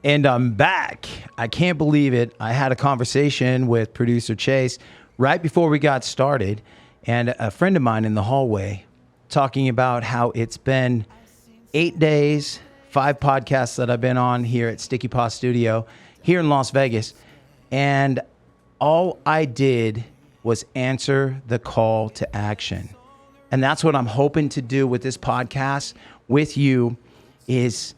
And I'm back. I can't believe it. I had a conversation with producer Chase right before we got started, and a friend of mine in the hallway talking about how it's been 8 days, 5 podcasts that I've been on here at Sticky Paw Studio here in Las Vegas. And all I did was answer the call to action. And that's what I'm hoping to do with this podcast with you, is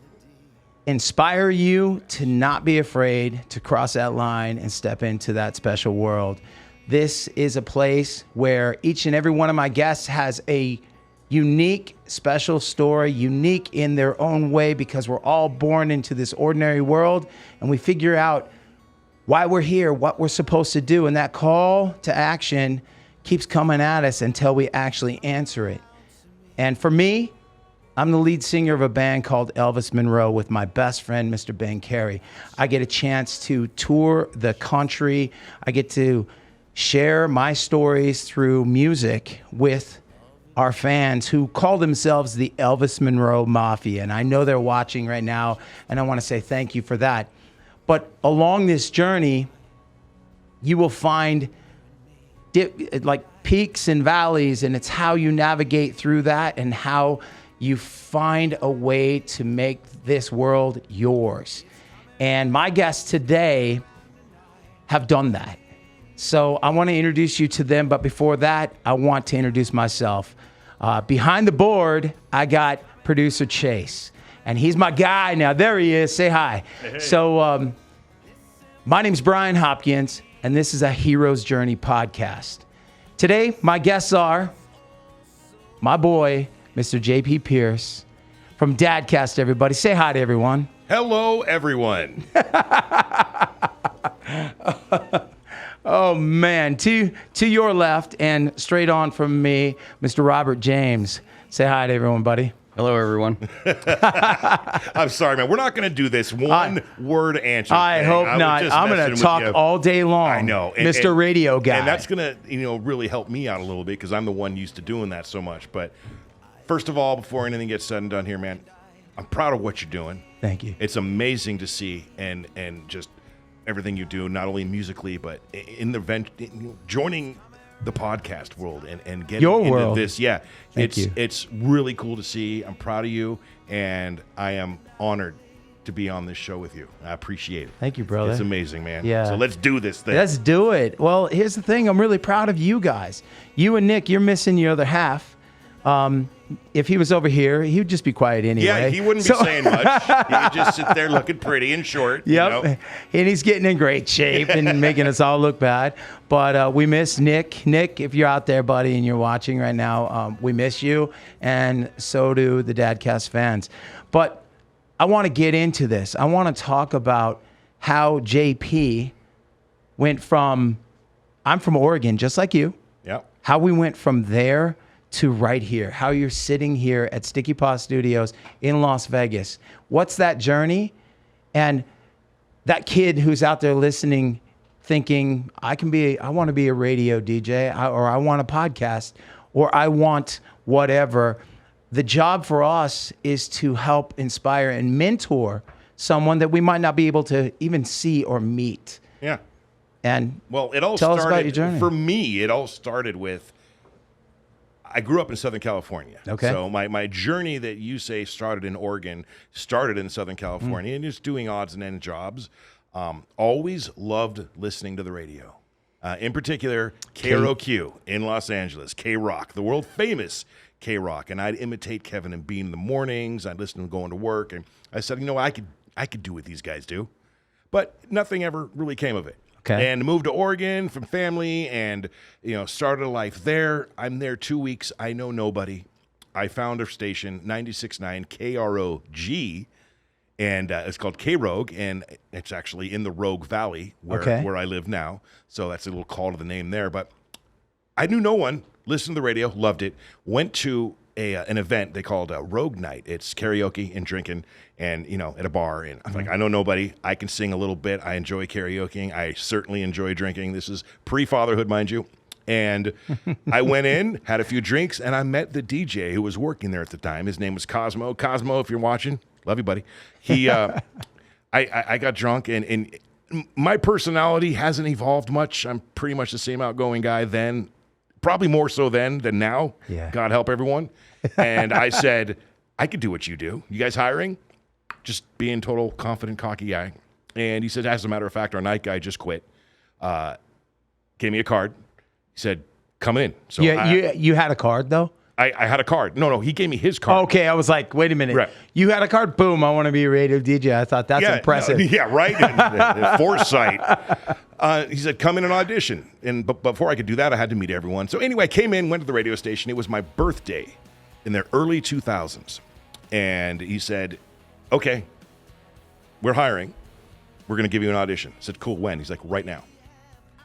inspire you to not be afraid to cross that line and step into that special world. This is a place where each and every one of my guests has a unique, special story, unique in their own way, because we're all born into this ordinary world and we figure out why we're here, what we're supposed to do. And that call to action keeps coming at us until we actually answer it. And for me, I'm the lead singer of a band called Elvis Monroe with my best friend, Mr. Ben Carey. I get a chance to tour the country. I get to share my stories through music with our fans who call themselves the Elvis Monroe Mafia. And I know they're watching right now, and I want to say thank you for that. But along this journey, you will find like peaks and valleys, and it's how you navigate through that and how you find a way to make this world yours. And my guests today have done that. So I want to introduce you to them. But before that, I want to introduce myself. Behind the board, I got producer Chase. And he's my guy now. There he is. Say hi. Hey. So my name's Bryan Hopkins, and this is a Hero's Journey podcast. Today, my guests are my boy, Mr. J.P. Pierce from Dadcast, everybody. Say hi to everyone. Hello, everyone. Oh, man. To your left and straight on from me, Mr. Robert James. Say hi to everyone, buddy. Hello, everyone. I'm sorry, man. We're not going to do this one-word answer I thing. hope not. I'm going to talk all day long. I know. Mr. Radio Guy. And that's going to, really help me out a little bit, because I'm the one used to doing that so much. But first of all, before anything gets said and done here, man, I'm proud of what you're doing. Thank you. It's amazing to see and just everything you do, not only musically, but in the joining the podcast world and getting your into world. This. Yeah, Thank you. It's really cool to see. I'm proud of you, and I am honored to be on this show with you. I appreciate it. Thank you, brother. It's amazing, man. Yeah. So let's do this thing. Let's do it. Well, here's the thing. I'm really proud of you guys. You and Nick, you're missing your other half. If he was over here, he would just be quiet anyway. Yeah, he wouldn't be saying much. He would just sit there looking pretty and short. Yep. And he's getting in great shape and making us all look bad. But we miss Nick. Nick, if you're out there, buddy, and you're watching right now, we miss you. And so do the Dadcast fans. But I want to get into this. I want to talk about how JP went from, I'm from Oregon, just like you. Yep. How we went from there to right here, how you're sitting here at Sticky Paw Studios in Las Vegas. What's that journey? And that kid who's out there listening, thinking, I want to be a radio DJ, or I want a podcast, or I want whatever. The job for us is to help inspire and mentor someone that we might not be able to even see or meet. Yeah. And well, it all tell started, us about your journey. For me, it all started with, I grew up in Southern California. Okay. So my journey that you say started in Oregon started in Southern California, and just doing odds and end jobs. Always loved listening to the radio. In particular, KROQ in Los Angeles, K-Rock, the world famous K-Rock. And I'd imitate Kevin and Bean in the mornings. I'd listen to them going to work. And I said, I could do what these guys do. But nothing ever really came of it. Okay. And moved to Oregon from family and, started a life there. I'm there 2 weeks. I know nobody. I found a station, 96.9 KROG, and it's called K-Rogue, and it's actually in the Rogue Valley where I live now. So that's a little call to the name there. But I knew no one, listened to the radio, loved it, went to an event they called Rogue Night. It's karaoke and drinking and, at a bar. And I'm like, I know nobody. I can sing a little bit. I enjoy karaokeing. I certainly enjoy drinking. This is pre-fatherhood, mind you. And I went in, had a few drinks, and I met the DJ who was working there at the time. His name was Cosmo. Cosmo, if you're watching, love you, buddy. I got drunk, and my personality hasn't evolved much. I'm pretty much the same outgoing guy then, probably more so then than now. Yeah. God help everyone. And I said, I could do what you do. You guys hiring? Just being total confident, cocky guy. And he said, as a matter of fact, our night guy just quit. Gave me a card. He said, come in. So you had a card, though? I had a card. No, he gave me his card. Okay, I was like, wait a minute. Right. You had a card? Boom, I want to be a radio DJ. I thought that's impressive. Yeah, right? And foresight. He said, come in and audition. But before I could do that, I had to meet everyone. So anyway, I came in, went to the radio station. It was my birthday in the early 2000s. And he said, okay, we're hiring. We're going to give you an audition. I said, cool, when? He's like, right now.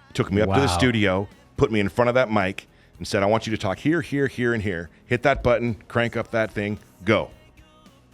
He took me up to the studio, put me in front of that mic, and said, I want you to talk here, here, here, and here. Hit that button, crank up that thing, go.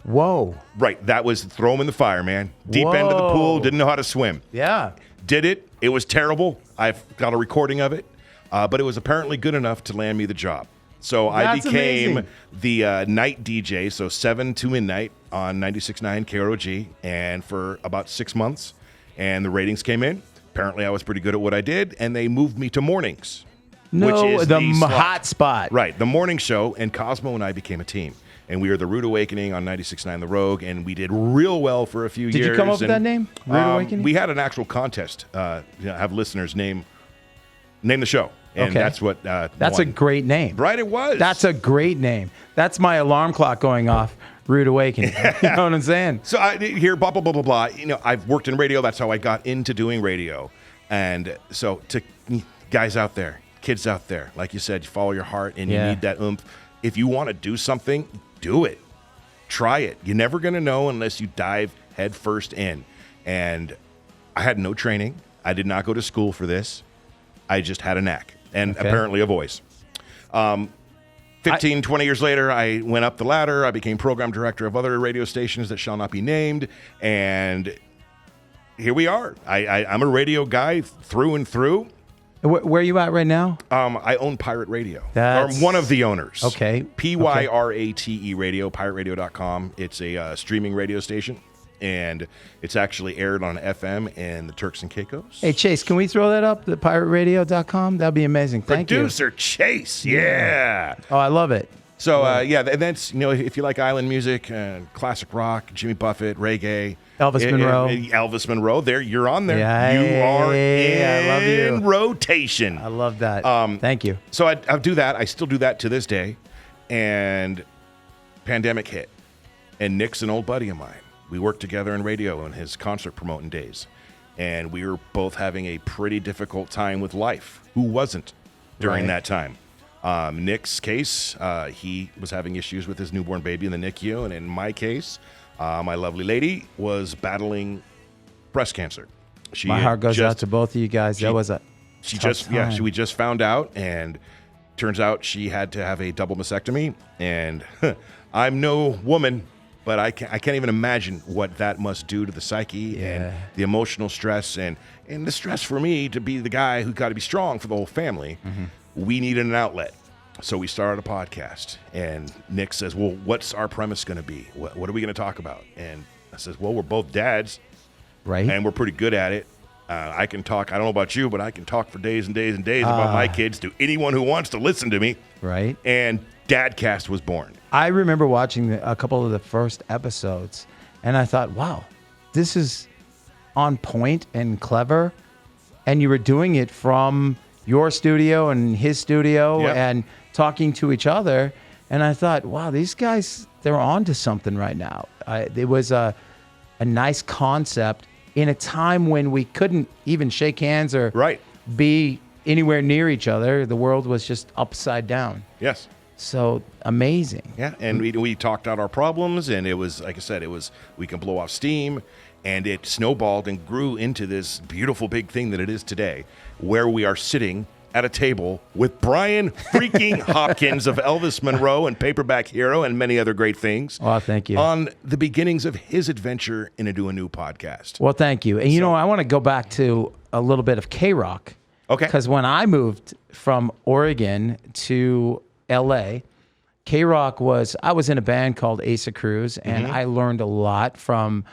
Whoa. Right, that was throw him in the fire, man. Deep end of the pool, didn't know how to swim. Yeah. Did it. It was terrible. I've got a recording of it. But it was apparently good enough to land me the job. So I became the night DJ, so 7 to midnight on 96.9 KROG, and for about 6 months. And the ratings came in. Apparently I was pretty good at what I did, and they moved me to mornings. No, which is the slot. hot spot. Right, the morning show, and Cosmo and I became a team. And we were the Rude Awakening on 96.9 The Rogue, and we did real well for a few years. Did you come up with that name, Rude Awakening? We had an actual contest. Have listeners name the show. And that's what That's won. a great name. Right, it was. That's a great name. That's my alarm clock going off. Rude Awakening. You know what I'm saying? So I hear blah, blah, blah, blah, blah. You know, I've worked in radio. That's how I got into doing radio. And so to guys out there, kids out there, like you said, you follow your heart and you need that oomph. If you want to do something, do it. Try it. You're never going to know unless you dive head first in. And I had no training. I did not go to school for this. I just had a knack and apparently a voice. 20 years later, I went up the ladder. I became program director of other radio stations that shall not be named. And here we are. I'm a radio guy through and through. Where are you at right now? I own Pirate Radio. I'm one of the owners. Okay. Pyrate Radio, pirateradio.com. It's a streaming radio station, and it's actually aired on FM and the Turks and Caicos. Hey, Chase, can we throw that up, the pirateradio.com? That'd be amazing. Thank you. Producer Chase, yeah. Oh, I love it. So, and that's, if you like island music, classic rock, Jimmy Buffett, reggae. Elvis Monroe. Elvis Monroe. There, you're on there. Yeah, you are I love you. in rotation. I love that. Thank you. So I do that. I still do that to this day. And pandemic hit. And Nick's an old buddy of mine. We worked together in radio in his concert promoting days. And we were both having a pretty difficult time with life. Who wasn't during that time? Nick's case, he was having issues with his newborn baby in the NICU. And in my case, my lovely lady was battling breast cancer. My heart goes out to both of you guys. That was we just found out, and turns out she had to have a double mastectomy. And I'm no woman, but I can't even imagine what that must do to the psyche and the emotional stress and the stress for me to be the guy who got to be strong for the whole family. Mm-hmm. We needed an outlet. So we started a podcast, and Nick says, well, what's our premise going to be? What are we going to talk about? And I says, well, we're both dads, right? And we're pretty good at it. I can talk, I don't know about you, but I can talk for days and days and days about my kids to anyone who wants to listen to me. Right. And Dadcast was born. I remember watching a couple of the first episodes, and I thought, wow, this is on point and clever. And you were doing it from your studio and his studio and talking to each other. And I thought, wow, these guys, they're on to something right now. It was a nice concept in a time when we couldn't even shake hands or be anywhere near each other. The world was just upside down. Yes. So amazing. Yeah, and we talked out our problems, and it was, like I said, we can blow off steam, and it snowballed and grew into this beautiful big thing that it is today, where we are sitting at a table with Bryan freaking Hopkins of Elvis Monroe and Paperback Hero and many other great things. Oh, thank you. On the beginnings of his adventure into a new podcast. Well, thank you. And I want to go back to a little bit of K-Rock. Okay. Because when I moved from Oregon to LA, K-Rock I was in a band called Asa Cruz, and I learned a lot from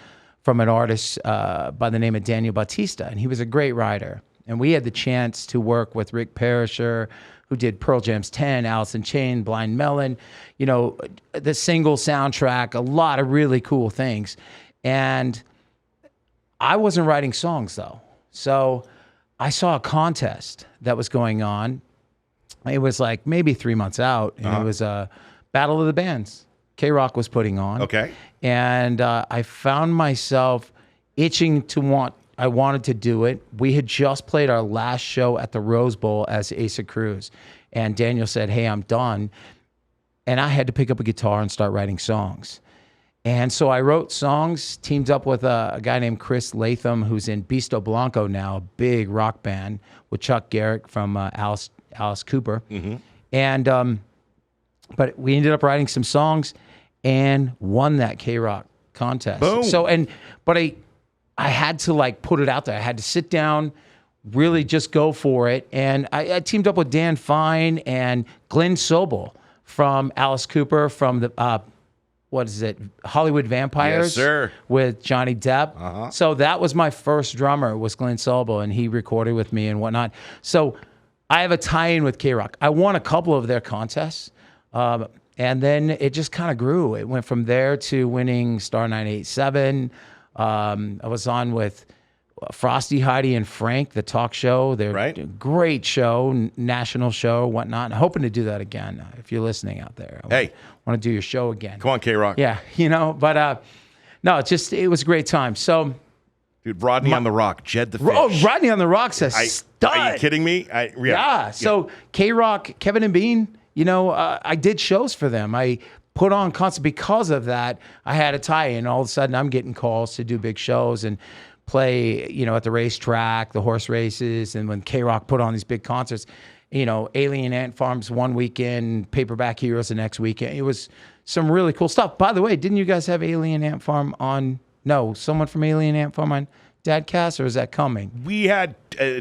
from an artist by the name of Daniel Bautista, and he was a great writer. And we had the chance to work with Rick Perisher, who did Pearl Jam's 10, Alice in Chains, Blind Melon, the single soundtrack, a lot of really cool things. And I wasn't writing songs, though. So I saw a contest that was going on. It was like maybe 3 months out, and it was a Battle of the Bands K-Rock was putting on. Okay. And I found myself itching I wanted to do it. We had just played our last show at the Rose Bowl as Asa Cruz. And Daniel said, hey, I'm done. And I had to pick up a guitar and start writing songs. And so I wrote songs, teamed up with a guy named Chris Latham, who's in Beasto Blanco now, a big rock band, with Chuck Garrick from Alice Cooper. Mm-hmm. And but we ended up writing some songs and won that K-Rock contest. Boom. But I had to like put it out there. I had to sit down, really just go for it. And I teamed up with Dan Fine and Glenn Sobel from Alice Cooper from the Hollywood Vampires? Yes, sir. With Johnny Depp. So that was my first drummer, was Glenn Sobel, and he recorded with me and whatnot. So I have a tie-in with K-Rock. I won a couple of their contests, and then it just kind of grew. It went from there to winning Star 987. I was on with Frosty, Heidi, and Frank, the talk show. They're a great show, national show, whatnot. I'm hoping to do that again. If you're listening out there, I want to do your show again. Come on, K-Rock. Yeah, but no, it was a great time. So, dude, Rodney on the Rock, Jed the Fish. Oh, Rodney on the Rock's a stud. Are you kidding me? Yeah. So K-Rock, Kevin and Bean, I did shows for them. I put on concerts because of that. I had a tie-in. All of a sudden, I'm getting calls to do big shows and play, at the racetrack, the horse races, and when K-Rock put on these big concerts, Alien Ant Farms one weekend, Paperback Heroes the next weekend. It was some really cool stuff. By the way, didn't you guys have Alien Ant Farm on? No, someone from Alien Ant Farm on Dadcast, or is that coming? We had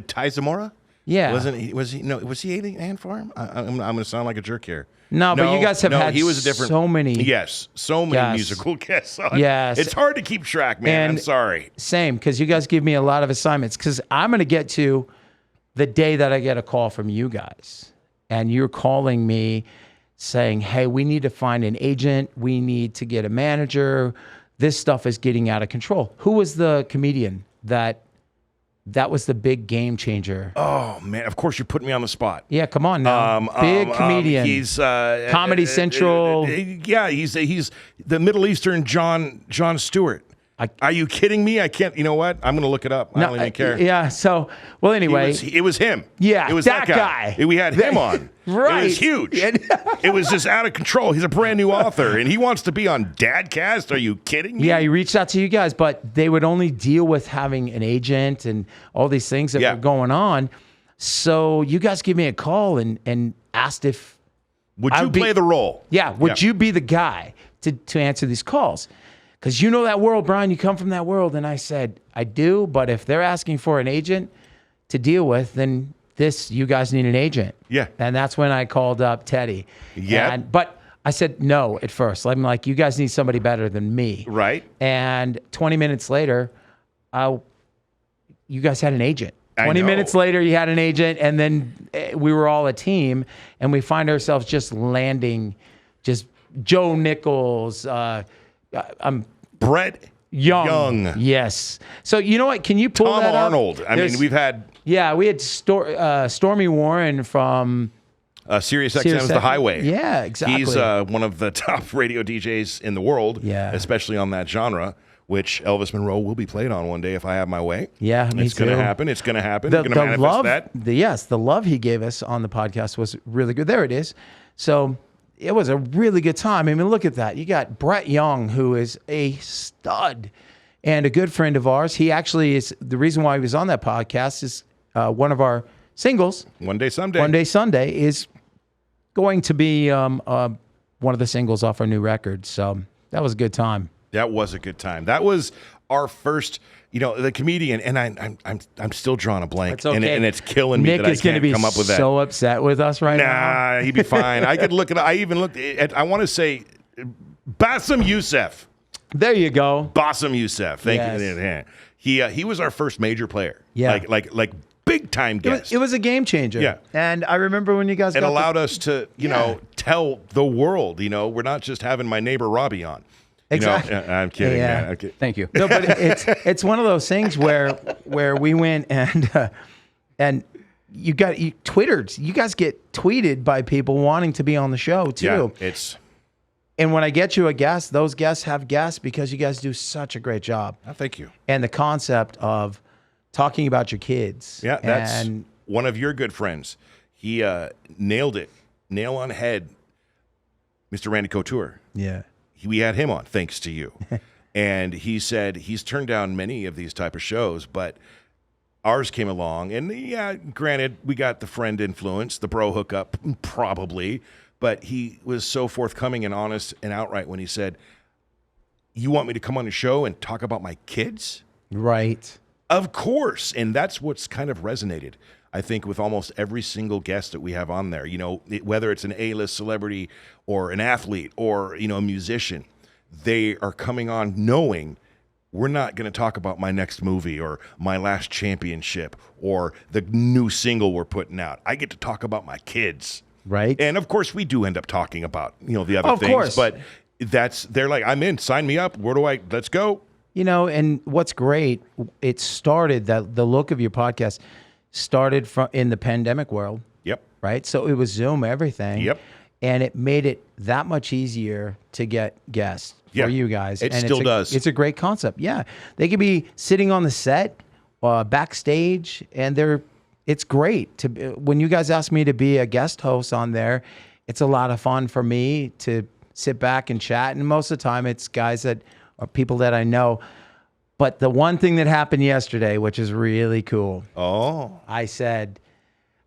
Ty Zamora. Yeah, was he Alien Ant Farm? I'm going to sound like a jerk here. No, but you guys have had he was a different, so many musical guests on. Yes. It's hard to keep track, man. And I'm sorry. Same, because you guys give me a lot of assignments, because I'm going to get to the day that I get a call from you guys, and you're calling me saying, hey, we need to find an agent. We need to get a manager. This stuff is getting out of control. Who was the comedian that was the big game changer? Oh, man. Of course, you're putting me on the spot. Yeah, come on now. Big comedian. He's Comedy Central. He's the Middle Eastern John Stewart. Are you kidding me? I can't. You know what? I'm going to look it up. I don't even care. Yeah. So, well, anyway. It was him. Yeah, it was that guy. We had him on. Right. It was huge. It was just out of control. He's a brand new author, and he wants to be on Dadcast. Are you kidding me? Yeah, he reached out to you guys, but they would only deal with having an agent and all these things that were going on. So you guys give me a call and asked if would you play the role? Yeah. Would you be the guy to answer these calls? Because you know that world, Bryan, you come from that world. And I said, I do, but if they're asking for an agent to deal with, then you guys need an agent. Yeah. And that's when I called up Teddy. Yeah. But I said no at first. I'm like, you guys need somebody better than me. Right. And 20 minutes later, you guys had an agent. 20 minutes later, you had an agent, and then we were all a team, and we find ourselves just landing just Joe Nichols, Brett Young. Yes. So you know what? Can you pull Tom that up? Arnold. I mean, we've had... Yeah, we had Stormy Warren from... Sirius XM's The Highway. Yeah, exactly. He's one of the top radio DJs in the world, especially on that genre, which Elvis Monroe will be played on one day if I have my way. Yeah, me It's going to happen. It's going to happen. You're going to manifest love, that. The love he gave us on the podcast was really good. There it is. So... it was a really good time. I mean, look at that. You got Brett Young, who is a stud and a good friend of ours. He actually is the reason why he was on that podcast is one of our singles. One Day Sunday. One Day Sunday is going to be one of the singles off our new record. So that was a good time. That was a good time. That was our first, the comedian, and I'm still drawing a blank, It's okay. and it's killing me Nick that I is going to can't be come up with that. so upset with us right now. Nah, he'd be fine. I could look at. I even looked at. I want to say, Bassem Youssef. There you go. Bassem Youssef. Thank Yes. you. He was our first major player. Yeah. Like big time guest. It was a game changer. Yeah. And I remember when you guys It got allowed us to, tell the world, we're not just having my neighbor Robbie on. Exactly. I'm kidding. Yeah. Man. Okay. Thank you. No, but it's one of those things where we went and you twittered. You guys get tweeted by people wanting to be on the show too. Yeah, And when I get you a guest, those guests have guests because you guys do such a great job. oh, thank you. And the concept of talking about your kids. Yeah, that's one of your good friends. He nailed it, nail on head, Mr. Randy Couture. Yeah. We had him on, thanks to you. And he said he's turned down many of these type of shows, but ours came along. And yeah, granted, we got the friend influence, the bro hookup, probably. But he was so forthcoming and honest and outright when he said, you want me to come on the show and talk about my kids? Right. Of course. And that's what's kind of resonated, I think, with almost every single guest that we have on there. Whether it's an A-list celebrity or an athlete or, a musician, they are coming on knowing we're not going to talk about my next movie or my last championship or the new single we're putting out. I get to talk about my kids. Right. And of course we do end up talking about, the other things, course. but they're like, I'm in, sign me up. Let's go. And what's great, it started the look of your podcast started in the pandemic world. Yep. Right. So it was Zoom, everything. Yep. And it made it that much easier to get guests for you guys. It and still does. It's a great concept. Yeah. They could be sitting on the set, backstage, and it's great when you guys ask me to be a guest host on there. It's a lot of fun for me to sit back and chat. And most of the time it's guys that are people that I know. But the one thing that happened yesterday, which is really cool. Oh. I said,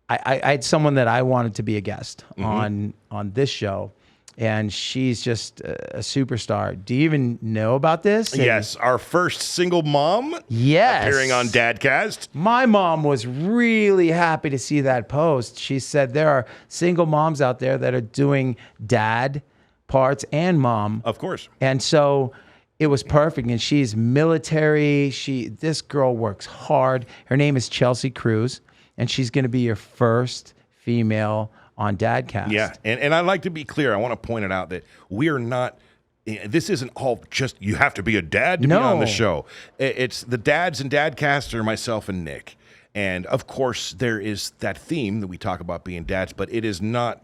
I had someone that I wanted to be a guest on this show, and she's just a superstar. Do you even know about this? Yes, our first single mom. Yes. Appearing on Dadcast. My mom was really happy to see that post. She said there are single moms out there that are doing dad parts and mom. Of course. And so it was perfect. And she's military. This girl works hard. Her name is Chelsea Cruz, and she's going to be your first female on Dadcast. Yeah, and I'd like to be clear. I want to point it out that we are not. This isn't all just you have to be a dad to be on the show. It's the dads and Dadcast are myself and Nick, and of course there is that theme that we talk about being dads, but it is not.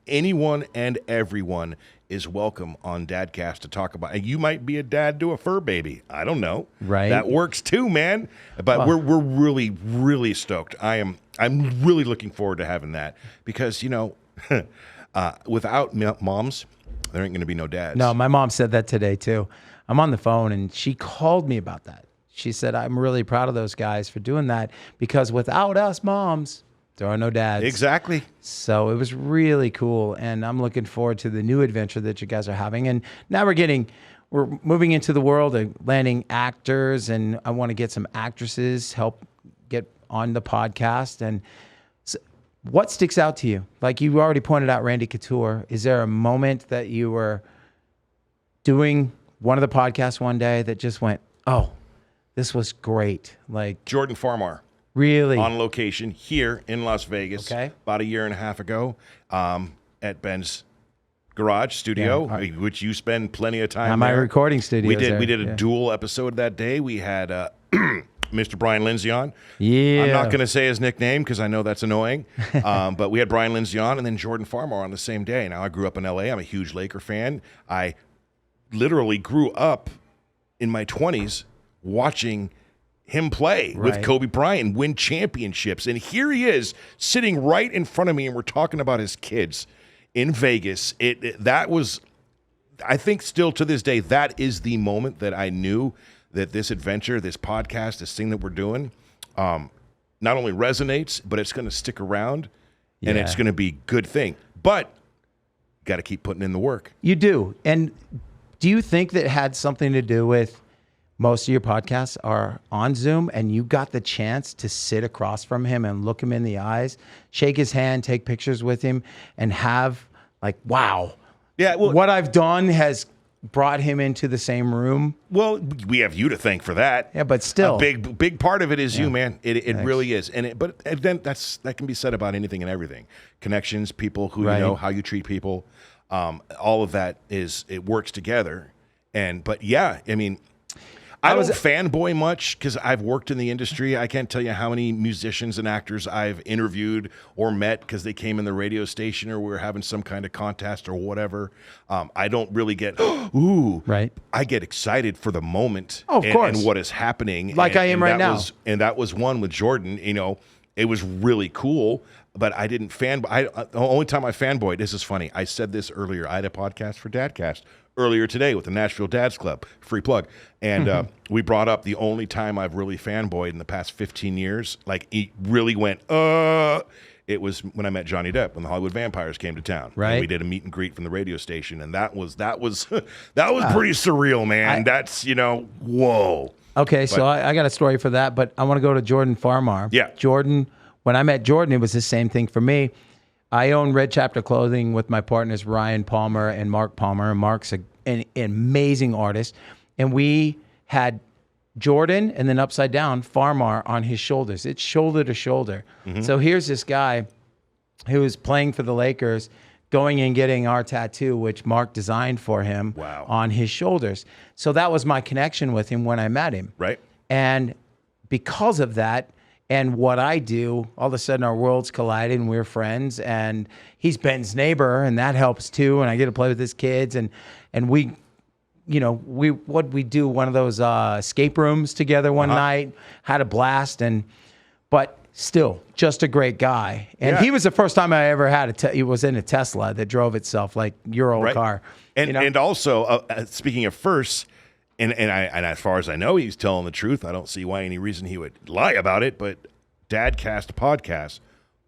Anyone and everyone is welcome on Dadcast to talk about. And you might be a dad to a fur baby. I don't know. Right. That works too, man. But we're really, really stoked. I'm really looking forward to having that because, without moms, there ain't going to be no dads. No, my mom said that today too. I'm on the phone and she called me about that. She said, I'm really proud of those guys for doing that because without us moms, there are no dads. Exactly. So it was really cool. And I'm looking forward to the new adventure that you guys are having. And now we're moving into the world of landing actors. And I want to get some actresses help get on the podcast. And so what sticks out to you? Like you already pointed out Randy Couture. Is there a moment that you were doing one of the podcasts one day that just went, oh, this was great? Like Jordan Farmar. Really? On location here in Las Vegas about a year and a half ago at Ben's garage studio, which you spend plenty of time my there. recording studio. We did a dual episode that day. We had Mr. Bryan Lindsay on. Yeah. I'm not going to say his nickname because I know that's annoying. But we had Bryan Lindsay on and then Jordan Farmar on the same day. Now, I grew up in L.A. I'm a huge Laker fan. I literally grew up in my 20s watching him play with Kobe Bryant, win championships. And here he is sitting right in front of me, and we're talking about his kids in Vegas. That was, I think still to this day, that is the moment that I knew that this adventure, this podcast, this thing that we're doing, not only resonates, but it's going to stick around, and it's going to be a good thing. But got to keep putting in the work. You do. And do you think that had something to do with most of your podcasts are on Zoom and you got the chance to sit across from him and look him in the eyes, shake his hand, take pictures with him, and have like, wow, well, what I've done has brought him into the same room. Well, we have you to thank for that. Yeah, but still. A big part of it is you, man. It really is. But then that can be said about anything and everything. Connections, people who you know, how you treat people. All of that it works together. But yeah, I mean, I don't fanboy much because I've worked in the industry. I can't tell you how many musicians and actors I've interviewed or met because they came in the radio station or we were having some kind of contest or whatever. I don't really get, ooh. Right. I get excited for the moment of course. And what is happening. Like I am right now. And that was one with Jordan. You know, it was really cool, but I didn't the only time I fanboyed, this is funny. I said this earlier. I had a podcast for Dadcast earlier today with the Nashville Dads Club, free plug. And we brought up the only time I've really fanboyed in the past 15 years. Like, it really went, it was when I met Johnny Depp when the Hollywood Vampires came to town. Right. And we did a meet and greet from the radio station. And that was pretty surreal, man. That's, whoa. Okay, so I got a story for that, but I want to go to Jordan Farmar. Yeah. Jordan, when I met Jordan, it was the same thing for me. I own Red Chapter Clothing with my partners, Ryan Palmer and Mark Palmer. And Mark's an amazing artist. And we had Jordan and then upside down, Farmar on his shoulders. It's shoulder to shoulder. Mm-hmm. So here's this guy who was playing for the Lakers, going and getting our tattoo, which Mark designed for him on his shoulders. So that was my connection with him when I met him. Right. And because of that, and what I do, all of a sudden our worlds collided and we're friends. And he's Ben's neighbor, and that helps too. And I get to play with his kids, and we do one of those escape rooms together one night. Had a blast, but still just a great guy. And he was the first time I ever had he was in a Tesla that drove itself like your old car. And also speaking of firsts. And as far as I know, he's telling the truth. I don't see why any reason he would lie about it. But Dadcast podcast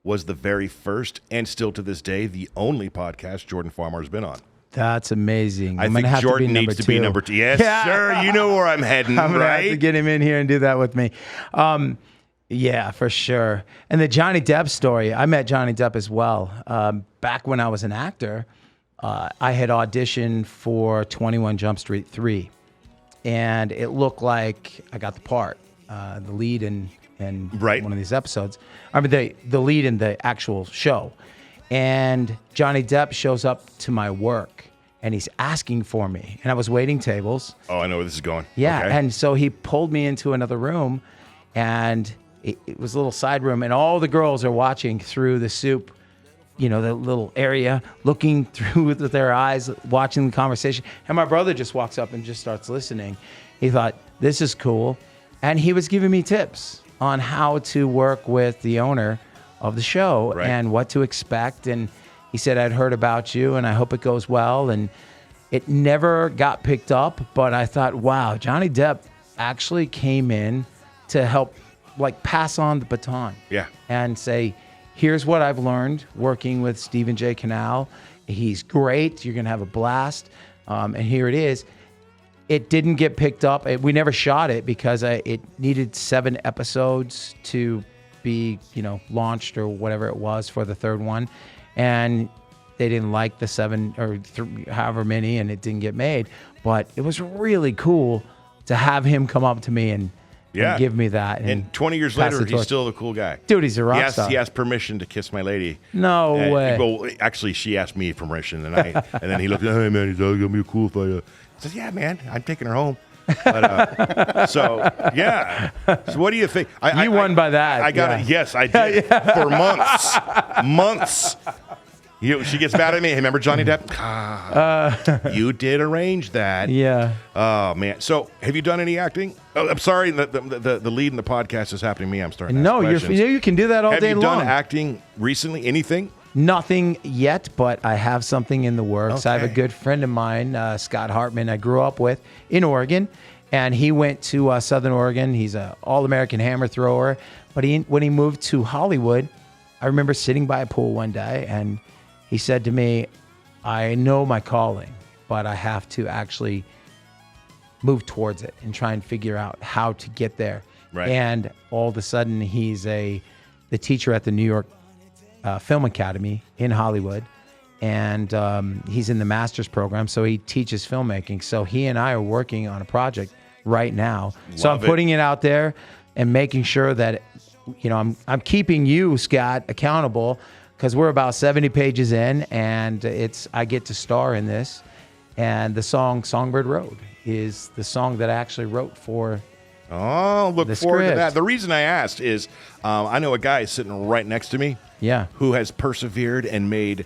was the very first, and still to this day, the only podcast Jordan Farmar has been on. That's amazing. I think Jordan needs to be number 2. Yes, sir. You know where I'm heading, I'm gonna have to get him in here and do that with me. Yeah, for sure. And the Johnny Depp story, I met Johnny Depp as well. Back when I was an actor, I had auditioned for 21 Jump Street 3. And it looked like I got the part, the lead in one of these episodes. I mean, the lead in the actual show. And Johnny Depp shows up to my work, and he's asking for me. And I was waiting tables. Oh, I know where this is going. Yeah, okay. And so he pulled me into another room, and it was a little side room, and all the girls are watching through the soup, the little area, looking through with their eyes, watching the conversation. And my brother just walks up and just starts listening. He thought, this is cool. And he was giving me tips on how to work with the owner of the show and what to expect. And he said, I'd heard about you and I hope it goes well. And it never got picked up, but I thought, wow, Johnny Depp actually came in to help pass on the baton. Yeah. And say, here's what I've learned working with Stephen J. Cannell. He's great. You're going to have a blast. And here it is. It didn't get picked up. We never shot it because it needed 7 episodes to be, launched or whatever it was for the third one. And they didn't like the 7 or however many, and it didn't get made. But it was really cool to have him come up to me and give me that. And 20 years later, he's still the cool guy. Dude, he's a rock star. He asked permission to kiss my lady. No way. Well, actually, she asked me permission, and then he looked, hey, man, he's going to be cool if I... I said, yeah, man, I'm taking her home. But, so what do you think? You won by that. I got it. Yes, I did. For months. She gets mad at me. Hey, remember Johnny Depp? You did arrange that. Yeah. Oh, man. So have you done any acting? Oh, I'm sorry. The lead in the podcast is happening to me. I'm starting to ask questions. You can do that all day long. Have you done acting recently? Anything? Nothing yet, but I have something in the works. Okay. I have a good friend of mine, Scott Hartman, I grew up with in Oregon, and he went to Southern Oregon. He's an all-American hammer thrower, but when he moved to Hollywood, I remember sitting by a pool one day, and he said to me, I know my calling, but I have to actually move towards it and try and figure out how to get there. Right. And all of a sudden, he's the teacher at the New York Film Academy in Hollywood, and he's in the master's program, so he teaches filmmaking. So he and I are working on a project right now. So I'm putting it out there and making sure that, you know, I'm keeping you, Scott, accountable, because we're about 70 pages in, and I get to star in this. And the song Songbird Road is the song that I actually wrote for. Oh, look the forward to script. that. The reason I asked is I know a guy sitting right next to me who has persevered and made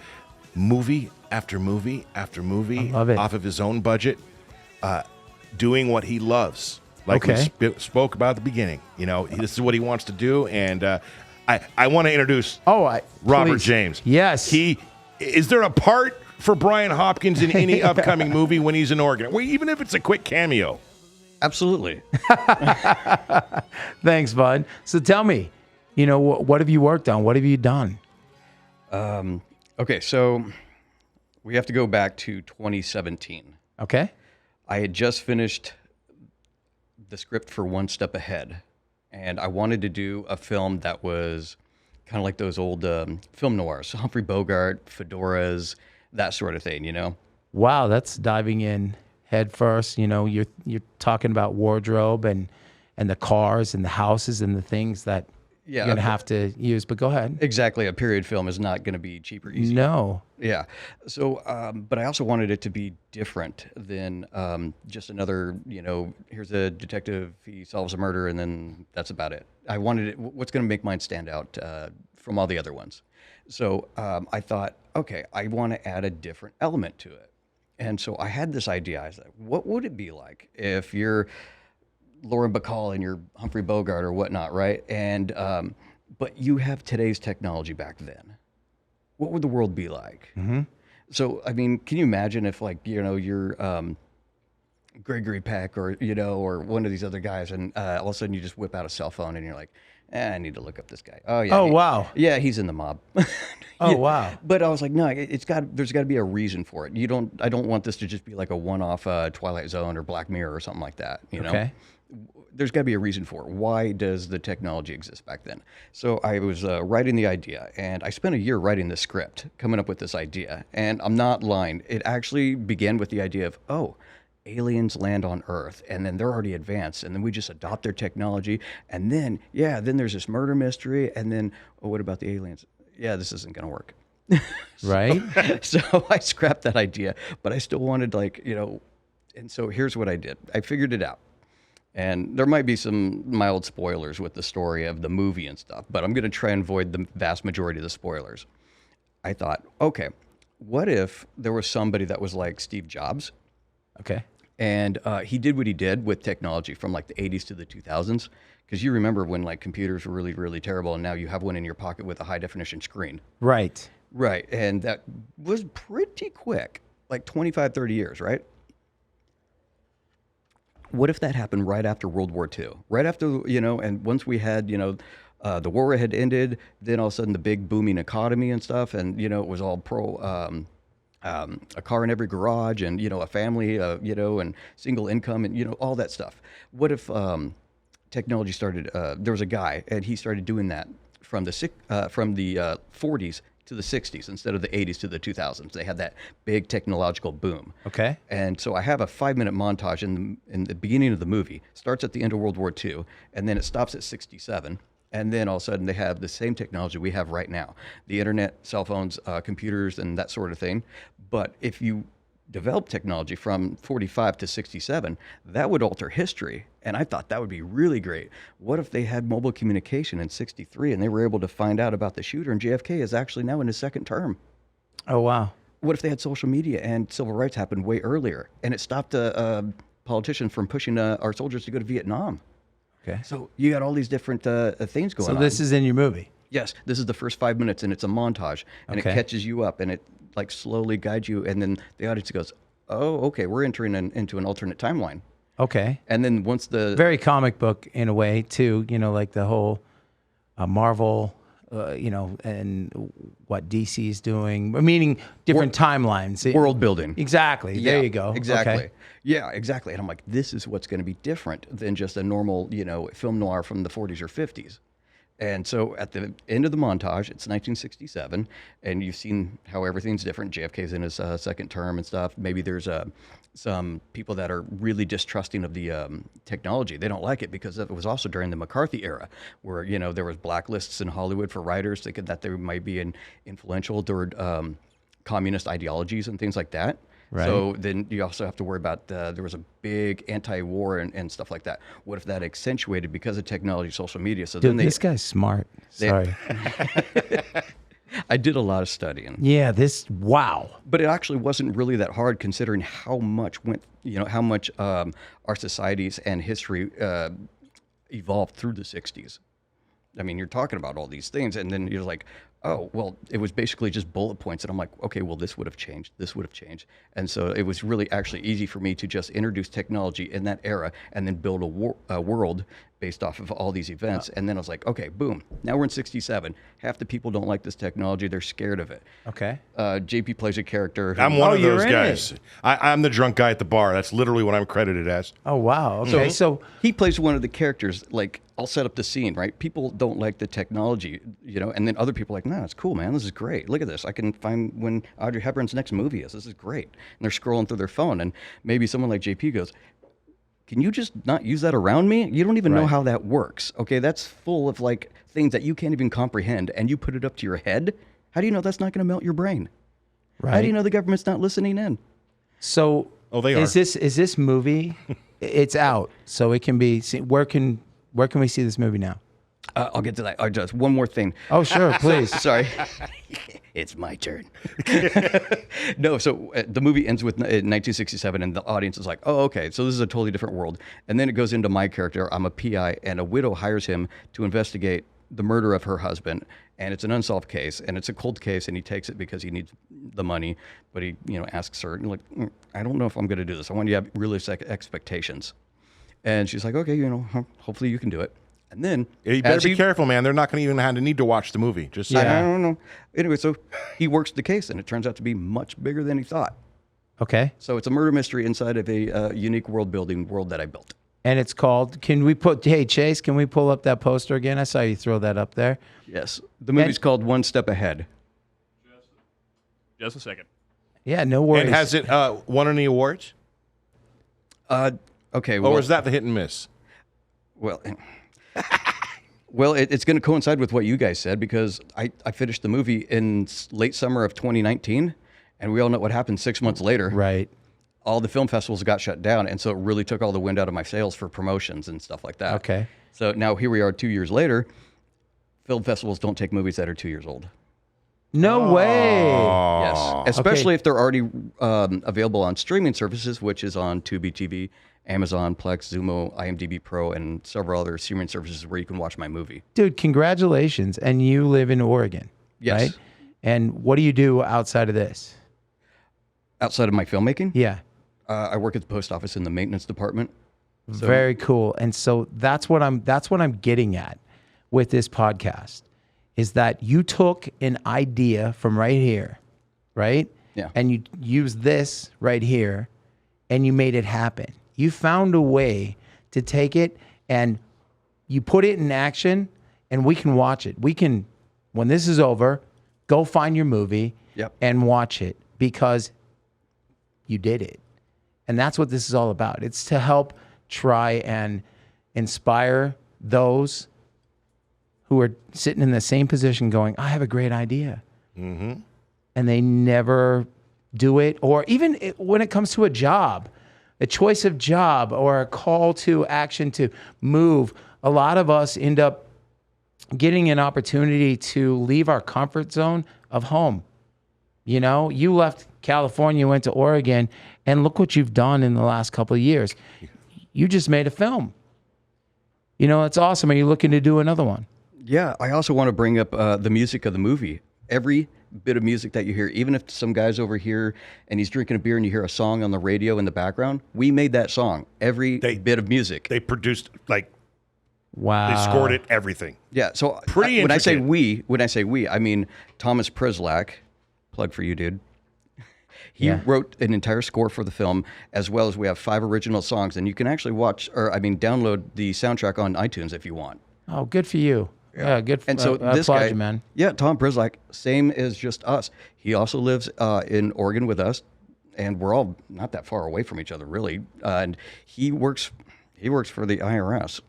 movie after movie after movie off of his own budget, doing what he loves. Like we spoke about at the beginning. You know, this is what he wants to do. And I want to introduce Robert James. Yes. Is there a part for Bryan Hopkins in any upcoming movie when he's an organ? Well, even if it's a quick cameo. Absolutely. Thanks, bud. So tell me, you know, what have you worked on? What have you done? Okay, so we have to go back to 2017. Okay. I had just finished the script for One Step Ahead, and I wanted to do a film that was kind of like those old film noirs, Humphrey Bogart, fedoras, that sort of thing, you know? Wow, that's diving in head first. You know, you're talking about wardrobe and the cars and the houses and the things that you're going to have to use. But go ahead. Exactly. A period film is not going to be cheap or easy. No. Yeah. So, but I also wanted it to be different than just another, you know, here's a detective, he solves a murder, and then that's about it. I wanted it, what's going to make mine stand out from all the other ones. So I thought, okay, I want to add a different element to it. And so I had this idea. I said, what would it be like if you're Lauren Bacall and you're Humphrey Bogart or whatnot, right? And but you have today's technology back then. What would the world be like? Mm-hmm. So, I mean, can you imagine if, like, you know, you're Gregory Peck or, you know, or one of these other guys, and all of a sudden you just whip out a cell phone and you're like, I need to look up this guy. Oh, yeah. Oh, wow. Yeah, he's in the mob. Oh, wow. But I was like, no, there's got to be a reason for it. I don't want this to just be like a one-off Twilight Zone or Black Mirror or something like that, you know? Okay. There's got to be a reason for it. Why does the technology exist back then? So I was writing the idea, and I spent a year writing the script, coming up with this idea. And I'm not lying. It actually began with the idea of, aliens land on Earth, and then they're already advanced, and then we just adopt their technology, and then there's this murder mystery, and then, what about the aliens? Yeah, this isn't going to work. Right? So I scrapped that idea, but I still wanted, like, you know, and so here's what I did. I figured it out. And there might be some mild spoilers with the story of the movie and stuff, but I'm going to try and avoid the vast majority of the spoilers. I thought, okay, what if there was somebody that was like Steve Jobs? Okay. And he did what he did with technology from like the 80s to the 2000s. Because you remember when like computers were really, really terrible, and now you have one in your pocket with a high definition screen. Right. Right. And that was pretty quick, like 25, 30 years, right? What if that happened right after World War II? Right after, you know, and once we had, you know, the war had ended, then all of a sudden the big booming economy and stuff, and, you know, it was all a car in every garage, and, you know, a family, you know, and single income, and, you know, all that stuff. What if technology started? There was a guy, and he started doing that from the 40s to the 60s instead of the 80s to the 2000s. They had that big technological boom. Okay. And so I have a 5-minute montage in the beginning of the movie. Starts at the end of World War II, and then it stops at 67. And then all of a sudden they have the same technology we have right now. The internet, cell phones, computers, and that sort of thing. But if you develop technology from 45 to 67, that would alter history. And I thought that would be really great. What if they had mobile communication in 63 and they were able to find out about the shooter, and JFK is actually now in his second term? Oh, wow. What if they had social media and civil rights happened way earlier, and it stopped a politician from pushing our soldiers to go to Vietnam? Okay. So you got all these different things going on. So this is in your movie? Yes. This is the first 5 minutes, and it's a montage, and it catches you up, and it like slowly guides you, and then the audience goes, oh, okay, we're entering into an alternate timeline. Okay. And then once the... Very comic book in a way, too, you know, like the whole Marvel, you know, and what DC is doing, meaning different timelines. World building. Exactly. Yeah, there you go. Exactly. Okay. Yeah, exactly. And I'm like, this is what's going to be different than just a normal, you know, film noir from the 40s or 50s. And so at the end of the montage, it's 1967, and you've seen how everything's different. JFK's in his second term and stuff. Maybe there's some people that are really distrusting of the technology. They don't like it because it was also during the McCarthy era, where there was blacklists in Hollywood for writers thinking that they might be influential toward communist ideologies and things like that. Right. So then you also have to worry about there was a big anti-war and stuff like that. What if that accentuated because of technology, social media? So Dude, then this guy's smart. Sorry. I did a lot of studying. Yeah, wow. But it actually wasn't really that hard considering how much our societies and history evolved through the 60s. I mean, you're talking about all these things, and then you're like, oh, well, it was basically just bullet points. And I'm like, okay, well, this would have changed. This would have changed. And so it was really actually easy for me to just introduce technology in that era and then build a world based off of all these events. And then I was like, okay, boom. Now we're in 67. Half the people don't like this technology. They're scared of it. Okay. JP plays a character. I'm one of you're those in guys. I'm the drunk guy at the bar. That's literally what I'm credited as. Oh, wow. Okay, so he plays one of the characters. Like, I'll set up the scene, right? People don't like the technology, and then other people are like, no, it's cool, man. This is great. Look at this. I can find when Audrey Hepburn's next movie is. This is great. And they're scrolling through their phone, and maybe someone like JP goes, can you just not use that around me? You don't even know how that works. Okay, that's full of like things that you can't even comprehend, and you put it up to your head. How do you know that's not going to melt your brain? right. How do you know the government's not listening in? So they is are. this movie? It's out, so it can be seen. Where can we see this movie now? I'll get to that. Just one more thing. Oh, sure, please. Sorry. It's my turn. No, so the movie ends with 1967, and the audience is like, oh, okay, so this is a totally different world. And then it goes into my character. I'm a PI, and a widow hires him to investigate the murder of her husband. And it's an unsolved case, and it's a cold case, and he takes it because he needs the money. But he, asks her, like, I don't know if I'm going to do this. I want you to have realistic expectations. And she's like, okay, hopefully you can do it. And then You better be careful, man. They're not going to even have to need to watch the movie. Just saying. I don't know. Anyway, so he works the case, and it turns out to be much bigger than he thought. Okay. So it's a murder mystery inside of a unique world that I built. And it's called. Hey Chase, can we pull up that poster again? I saw you throw that up there. Yes, the movie's called One Step Ahead. Just a second. Yeah, no worries. And has it won any awards? Okay. Well, Or is that the hit and miss? Well, it's going to coincide with what you guys said because I finished the movie in late summer of 2019, and we all know what happened 6 months later. Right. All the film festivals got shut down, and so it really took all the wind out of my sails for promotions and stuff like that. Okay. So now here we are 2 years later. Film festivals don't take movies that are 2 years old. No way. Yes, especially if they're already available on streaming services, which is on Tubi TV, Amazon, Plex, Zumo, IMDb Pro, and several other streaming services where you can watch my movie. Dude, congratulations. And you live in Oregon, Yes. right? And what do you do outside of this? Outside of my filmmaking, Yeah. I work at the post office in the maintenance department. So, Very cool. And so that's what I'm getting at with this podcast is that you took an idea from right here, right? Yeah. And you used this right here and you made it happen. You found a way to take it and you put it in action and we can watch it. We can, when this is over, go find your movie Yep. and watch it because you did it. And that's what this is all about. It's to help try and inspire those who are sitting in the same position going, I have a great idea. Mm-hmm. And they never do it. Or even when it comes to a job, a choice of job or a call to action to move, a lot of us end up getting an opportunity to leave our comfort zone of home. You left California, went to Oregon, and look what you've done in the last couple of years. You just made a film. It's awesome. Are you looking to do another one? Yeah, I also want to bring up the music of the movie. Every bit of music that you hear, even if some guy's over here and he's drinking a beer and you hear a song on the radio in the background, we made that song. Every bit of music. They produced, Wow. they scored it, everything. Yeah, so Pretty when I say intricate. we, I mean Thomas Prislak, plug for you, dude. He Yeah. wrote an entire score for the film, as well as we have 5 original songs, and you can actually download the soundtrack on iTunes if you want. Oh, good for you. Yeah, good. And so I this applaud guy, you, man. yeah, Tom Prislak, same as just us. He also lives in Oregon with us, and we're all not that far away from each other, really. And he works for the IRS.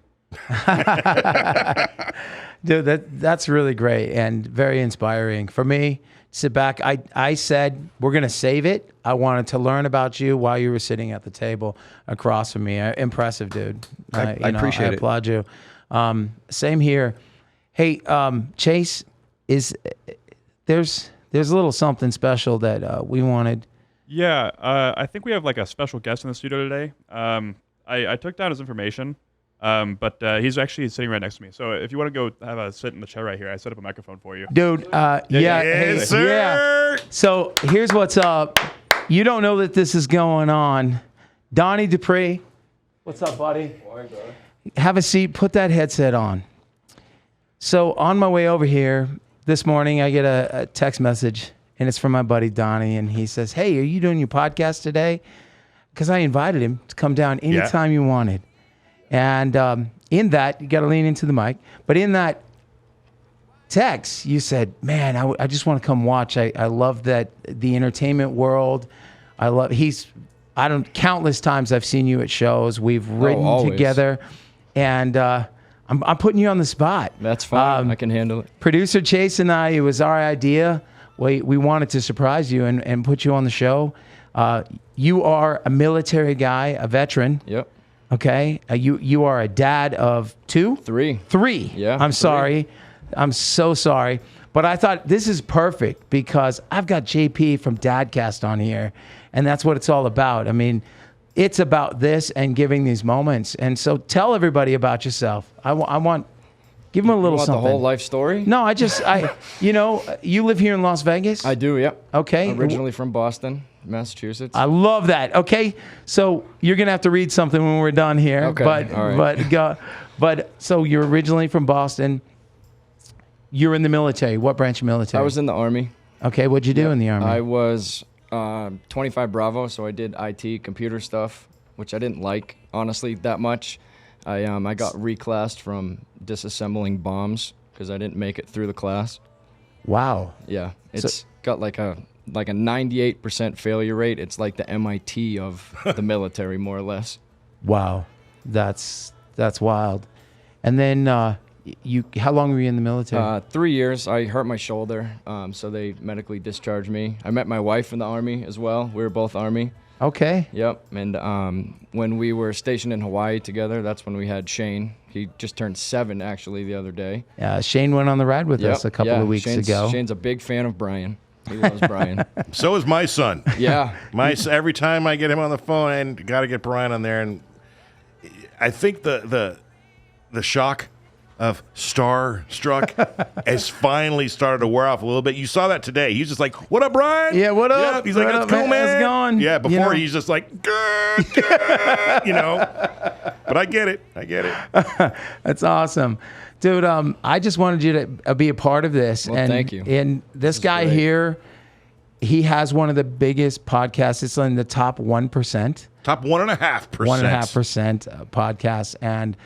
Dude, that's really great and very inspiring for me. Sit back. I said we're gonna save it. I wanted to learn about you while you were sitting at the table across from me. Impressive, dude. I appreciate it. I applaud you. Same here. Hey, Chase, there's a little something special that we wanted. Yeah, I think we have like a special guest in the studio today. I took down his information, but he's actually sitting right next to me. So if you want to go have a sit in the chair right here, I set up a microphone for you. Dude, yeah. Yes, sir. Yeah. So here's what's up. You don't know that this is going on. Donnie Dupree, what's up, buddy? Have a seat. Put that headset on. So on my way over here this morning, I get a text message, and it's from my buddy Donnie, and he says, "Hey, are you doing your podcast today?" Because I invited him to come down anytime you wanted. And in that, you got to lean into the mic. But in that text, you said, "Man, I just want to come watch. I love that the entertainment world. Countless times I've seen you at shows. We've ridden together, and I'm putting you on the spot. That's fine. I can handle it. Producer Chase and I, it was our idea. We wanted to surprise you and put you on the show. You are a military guy, a veteran. Yep. Okay. You are a dad of two? Three. Yeah. I'm sorry. I'm so sorry. But I thought this is perfect because I've got JP from Dadcast on here, and that's what it's all about. I mean, it's about this and giving these moments. And so tell everybody about yourself. I want, give them a little something. The whole life story? No, you live here in Las Vegas? I do, yep. Okay. Originally from Boston, Massachusetts. I love that. Okay. So you're going to have to read something when we're done here. Okay. All right. But so you're originally from Boston. You're in the military. What branch of military? I was in the Army. Okay. What'd you do in the Army? I was 25 Bravo, so I did IT, computer stuff, which I didn't like, honestly, that much. I got reclassed from disassembling bombs because I didn't make it through the class. Wow. Yeah. It's got like a 98% failure rate. It's like the MIT of the military, more or less. Wow. That's wild. And then how long were you in the military? 3 years. I hurt my shoulder, so they medically discharged me. I met my wife in the Army as well. We were both Army. Okay. Yep. And when we were stationed in Hawaii together, that's when we had Shane. He just turned 7 actually the other day. Shane went on the ride with us a couple of weeks ago. Shane's a big fan of Bryan. He loves Bryan. So is my son. Yeah. Every time I get him on the phone, and got to get Bryan on there, and I think the shock of starstruck has finally started to wear off a little bit. You saw that today. He's just like, "What up, Brian?" Yeah, what up? He's like, What "It's up, cool, man. How's it going?" Yeah, before he's just like, good, you know. But I get it. That's awesome. Dude, I just wanted you to be a part of this. Well, thank you. And this guy great. here, he has one of the biggest podcasts. It's in the top 1%. Top 1.5%. 1.5% podcast. And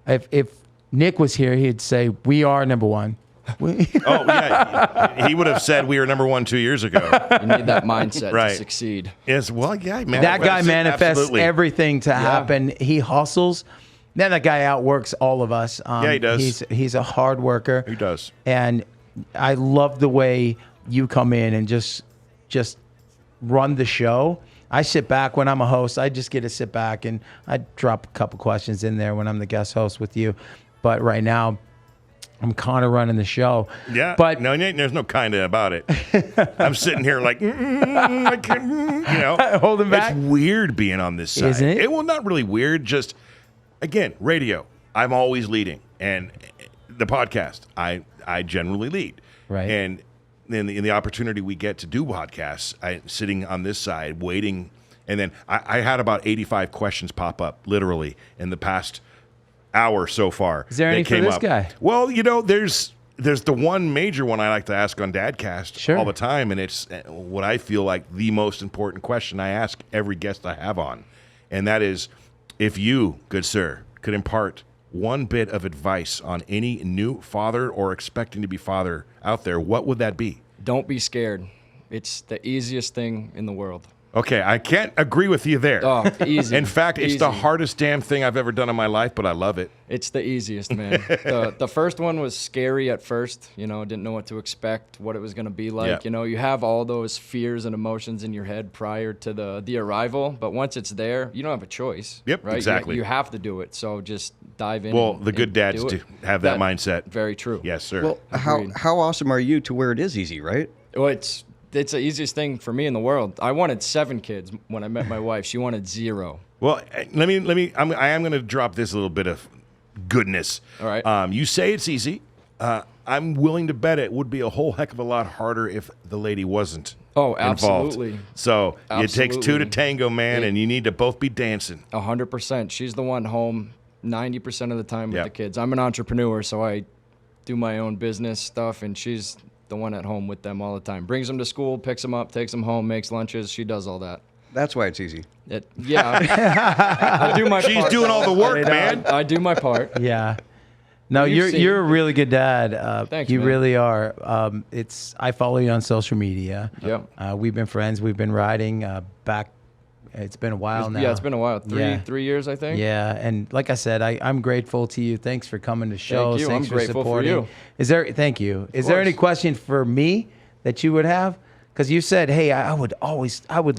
if Nick was here, he'd say, "We are number one." Oh, yeah. He would have said we were number 1 2 years ago. You need that mindset Right. to succeed. Yes, well, yeah, man. That guy manifests Absolutely. everything to happen. He hustles. Man, that guy outworks all of us. Yeah, he does. He's a hard worker. He does. And I love the way you come in and just run the show. I sit back when I'm a host. I just get to sit back and I drop a couple questions in there when I'm the guest host with you. But right now, I'm kind of running the show. Yeah, but no, there's no kind of about it. I'm sitting here like, I can't, holding back. It's weird being on this side. Isn't it? Well, not really weird. Just again, radio. I'm always leading, and the podcast, I generally lead. Right. And in the opportunity we get to do podcasts, I'm sitting on this side waiting, and then I had about 85 questions pop up literally in the past hour so far. Is there any for this guy? Well, there's the one major one I like to ask on Dadcast all the time, and it's what I feel like the most important question I ask every guest I have on, and that is, if you, good sir, could impart one bit of advice on any new father or expecting to be father out there, what would that be? Don't be scared. It's the easiest thing in the world. Okay, I can't agree with you there. Oh, easy. In fact, it's the Easy. hardest damn thing I've ever done in my life, but I love it. It's the easiest, man. The first one was scary at first. Didn't know what to expect, what it was going to be like. Yeah. You have all those fears and emotions in your head prior to the arrival, but once it's there, you don't have a choice. Yep, right? exactly. You have to do it. So just dive in. Well, and- the good and dads do do it. have that mindset. Very true. Yes, sir. Well, Agreed. how awesome are you to where it is easy, right? Well, it's the easiest thing for me in the world. I wanted 7 kids when I met my wife. She wanted 0. Well, I am going to drop this little bit of goodness. All right. You say it's easy. I'm willing to bet it would be a whole heck of a lot harder if the lady wasn't Oh, involved. absolutely. So it takes 2 to Absolutely. tango, man, and you need to both be dancing. 100%. She's the one home 90% of the time with Yeah. the kids. I'm an entrepreneur, so I do my own business stuff, and she's the one at home with them all the time. Brings them to school, picks them up, takes them home, makes lunches. She does all that. That's why it's easy. Yeah. I do my She's part. doing all the work, Right on. man. I do my part. Yeah. No, You've seen- you're a really good dad. Thanks, you man. really are. I follow you on social media. Yep. We've been friends. We've been riding back. It's been a while now. Yeah, it's been a while. Three years, I think. Yeah, and like I said, I'm grateful to you. Thanks for coming to shows. you. Thanks I'm grateful for supporting. you. Thank you. Is there any course. question for me that you would have? Because you said, hey, I would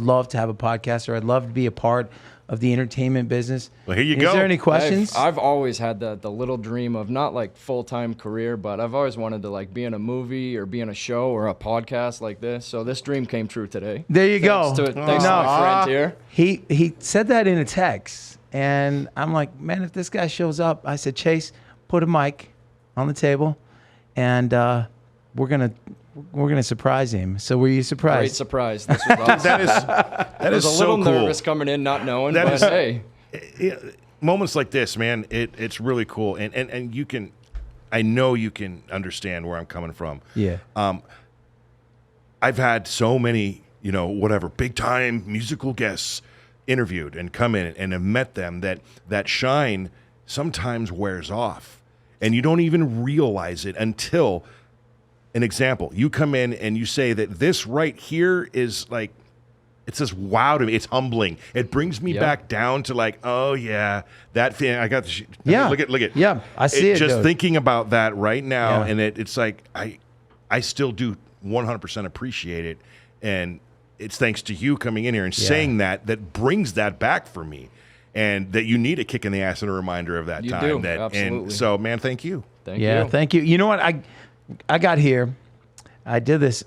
love to have a podcast, or I'd love to be a part of the entertainment business. Well, here you Is go. there any questions? I've always had the little dream of not like full-time career, but I've always wanted to like be in a movie or be in a show or a podcast like this. So this dream came true today. There you go. Thanks to my friend here. He said that in a text, and I'm like, man, if this guy shows up, I said, Chase, put a mic on the table, and we're gonna surprise him. So were you Great surprised? surprise. This was awesome. That I was is a so little cool. nervous coming in, not knowing, That but is- hey, Moments like this, man, it's really cool, and you can, I know you can understand where I'm coming from. Yeah. I've had so many, big time musical guests interviewed and come in and have met them that shine sometimes wears off, and you don't even realize it until, an example, you come in and you say that this right here is like, it says wow to me. It's humbling. It brings me Yeah. back down to like, oh yeah, that thing. I got the. Yeah. Look at. Yeah, I see it, Just dude. thinking about that right now, Yeah. and it's like I still do 100% appreciate it, and it's thanks to you coming in here and Yeah. saying that brings that back for me, and that you need a kick in the ass and a reminder of that You time. do, And absolutely. so, man, thank you. thank Yeah, you. thank you. You know what? I got here. I did this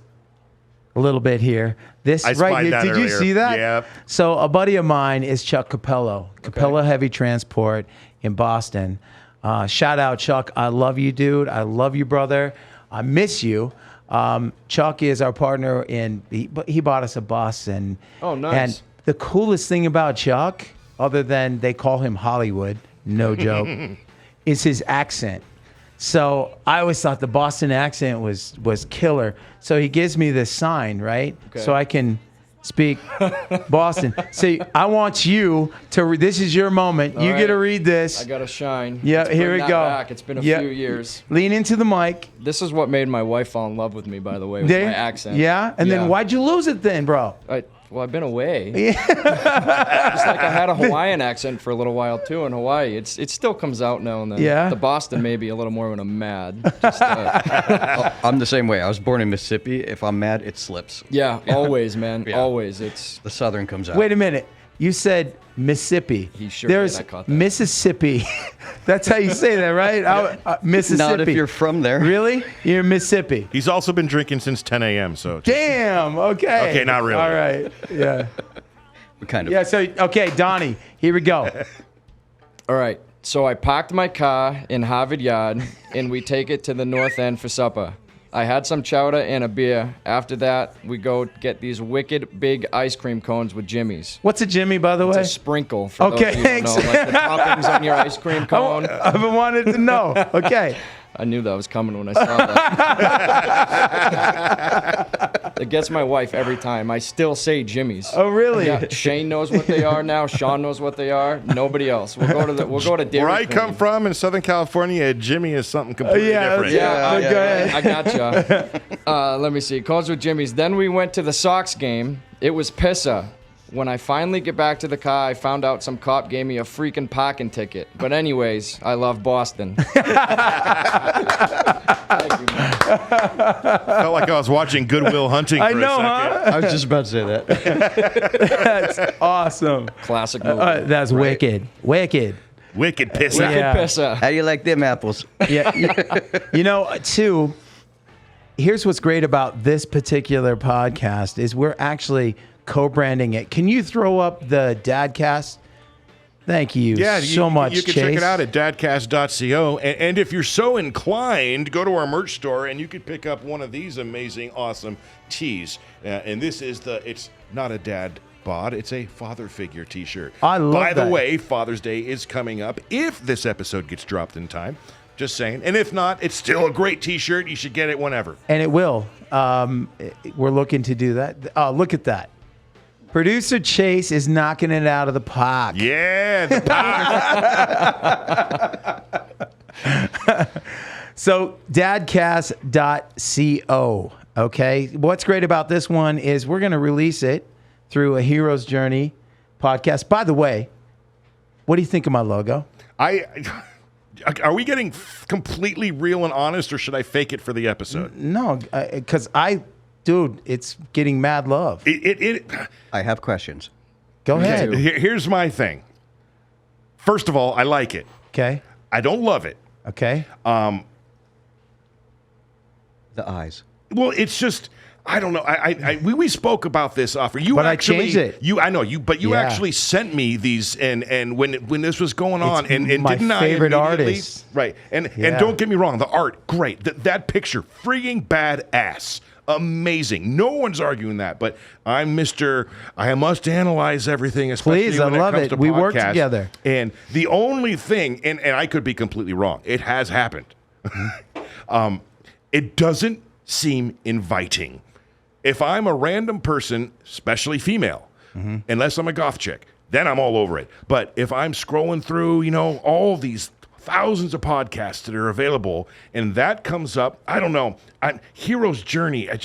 a little bit here. This I right spied here. that Did you earlier. see that? Yep. So a buddy of mine is Chuck Capello. Capello Heavy Transport in Boston. Shout out, Chuck. I love you, dude. I love you, brother. I miss you. Chuck is our partner he bought us a bus and Oh, nice. And the coolest thing about Chuck, other than they call him Hollywood, no joke, is his accent. So I always thought the Boston accent was killer. So he gives me this sign, right? Okay. So I can speak Boston. See, I want you to. This is your moment. You get right. to read this. I got to shine. Yeah, Let's here bring we that go. Back. It's been a Yeah. few years. Lean into the mic. This is what made my wife fall in love with me, by the way, with There- my accent. Yeah, and then why'd you lose it then, bro? I've been away. Just like I had a Hawaiian accent for a little while too in Hawaii. It still comes out now and then. Yeah? The Boston maybe a little more when I'm mad. Just, I'm the same way. I was born in Mississippi. If I'm mad, it slips. yeah, always, man. Yeah. Always. It's The Southern comes out. Wait a minute. You said Mississippi. He sure There's did. I caught that. Mississippi. That's how you say that, right? Mississippi. Not if you're from there. Really? You're in Mississippi. He's also been drinking since 10 a.m. So Damn. Okay. Okay, not really. All right. Yeah. Kind of. Yeah. So okay, Donnie. Here we go. all right. So I parked my car in Harvard Yard and we take it to the North End for supper. I had some chowder and a beer. After that, we go get these wicked big ice cream cones with Jimmy's. What's a Jimmy, by the It's way? a sprinkle. For Okay, those of you who thanks. don't know, like the toppings on your ice cream cone. I've been wanting to know. Okay. I knew that was coming when I saw that. It gets my wife every time. I still say Jimmy's. Oh, really? Yeah, Shane knows what they are now. Sean knows what they are. Nobody else. We'll go to Dairy Where I Queen. come from in Southern California, Jimmy is something completely different. Yeah, go ahead. I gotcha. Let me see. Calls with Jimmy's. Then we went to the Sox game. It was Pissa. When I finally get back to the car, I found out some cop gave me a freaking parking ticket. But anyways, I love Boston. Thank you, man. Felt like I was watching Goodwill Hunting for I know, a second. huh? I was just about to say that. That's awesome. Classic movie. That's wicked. Wicked. Wicked piss Wicked Yeah. Pissa. How do you like them apples? Yeah. You know, too, here's what's great about this particular podcast is we're actually co-branding it. Can you throw up the Dadcast? Thank you so much, You can Chase. check it out at dadcast.co. And if you're so inclined, go to our merch store and you can pick up one of these amazing, awesome tees. And this is it's not a dad bod, it's a father figure t-shirt. I love By the that. way, Father's Day is coming up if this episode gets dropped in time. Just saying. And if not, it's still a great t-shirt. You should get it whenever. And it will. We're looking to do that. Oh, look at that. Producer Chase is knocking it out of the park. Yeah, the pie. So, dadcast.co. Okay. What's great about this one is we're going to release it through a Hero's Journey podcast. By the way, what do you think of my logo? Are we getting completely real and honest, or should I fake it for the episode? No, because dude, it's getting mad love. I have questions. Go ahead. Here's my thing. First of all, I like it. Okay. I don't love it. Okay. The eyes. Well, it's just I don't know. We spoke about this offer. You But I actually changed it. I know you, but you Yeah. actually sent me these, and when this was going on, It's and my didn't favorite I immediately- artist. right? And Yeah. don't get me wrong, the art great. That picture freaking badass. Amazing. No one's arguing that, but I must analyze everything, especially Please, I when love it comes it. to We work podcasts. together. And the only thing, and I could be completely wrong, it has happened. It doesn't seem inviting. If I'm a random person, especially female, unless I'm a goth chick, then I'm all over it. But if I'm scrolling through, all these thousands of podcasts that are available, and that comes up, I don't know. Hero's Journey, I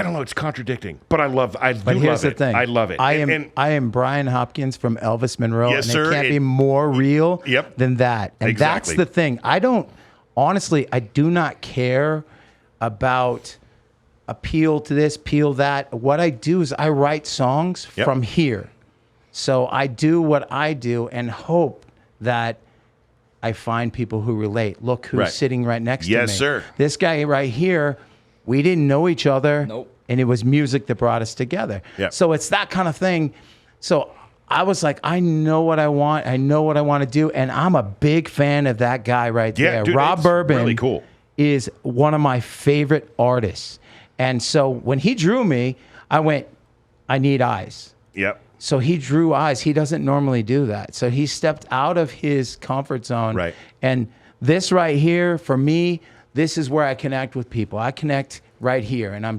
don't know. It's contradicting, but I love. But here's the thing. I love it. I am Bryan Hopkins from Elvis Monroe, Yes, and sir. it can't be more real Yep. than that. And Exactly. that's the thing. I do not care about appeal to this, appeal that. What I do is I write songs Yep. from here. So I do what I do and hope that I find people who relate. Look who's Right. sitting right next to me. Yes, sir. This guy right here, we didn't know each other. Nope. And it was music that brought us together. Yep. So it's that kind of thing. So I was like, I know what I want. I know what I want to do. And I'm a big fan of that guy right Yeah, there. dude, Rob it's Bourbon really cool. is one of my favorite artists. And so when he drew me, I went, I need eyes. Yep. So he drew eyes. He doesn't normally do that. So he stepped out of his comfort zone. Right. And this right here, for me, this is where I connect with people. I connect right here. And I'm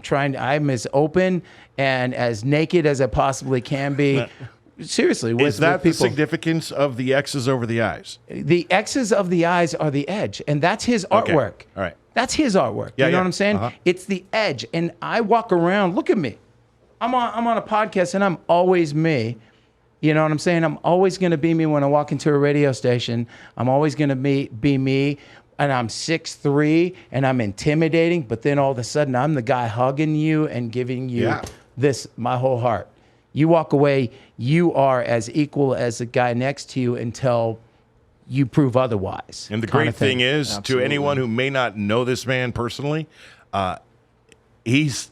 as open and as naked as I possibly can be. Seriously, with, Is that with the people. significance of the X's over the I's? The X's of the eyes are the edge. And that's his Okay. artwork. All right. That's his artwork. Yeah, you know yeah. what I'm saying? Uh-huh. It's the edge. And I walk around, look at me. I'm on a podcast and I'm always me. You know what I'm saying? I'm always going to be me when I walk into a radio station. I'm always going to be me. And I'm 6'3", and I'm intimidating. But then all of a sudden, I'm the guy hugging you and giving you Yeah. this, my whole heart. You walk away, you are as equal as the guy next to you until you prove otherwise. And the kind great of thing. thing is, to Absolutely. anyone who may not know this man personally, he's.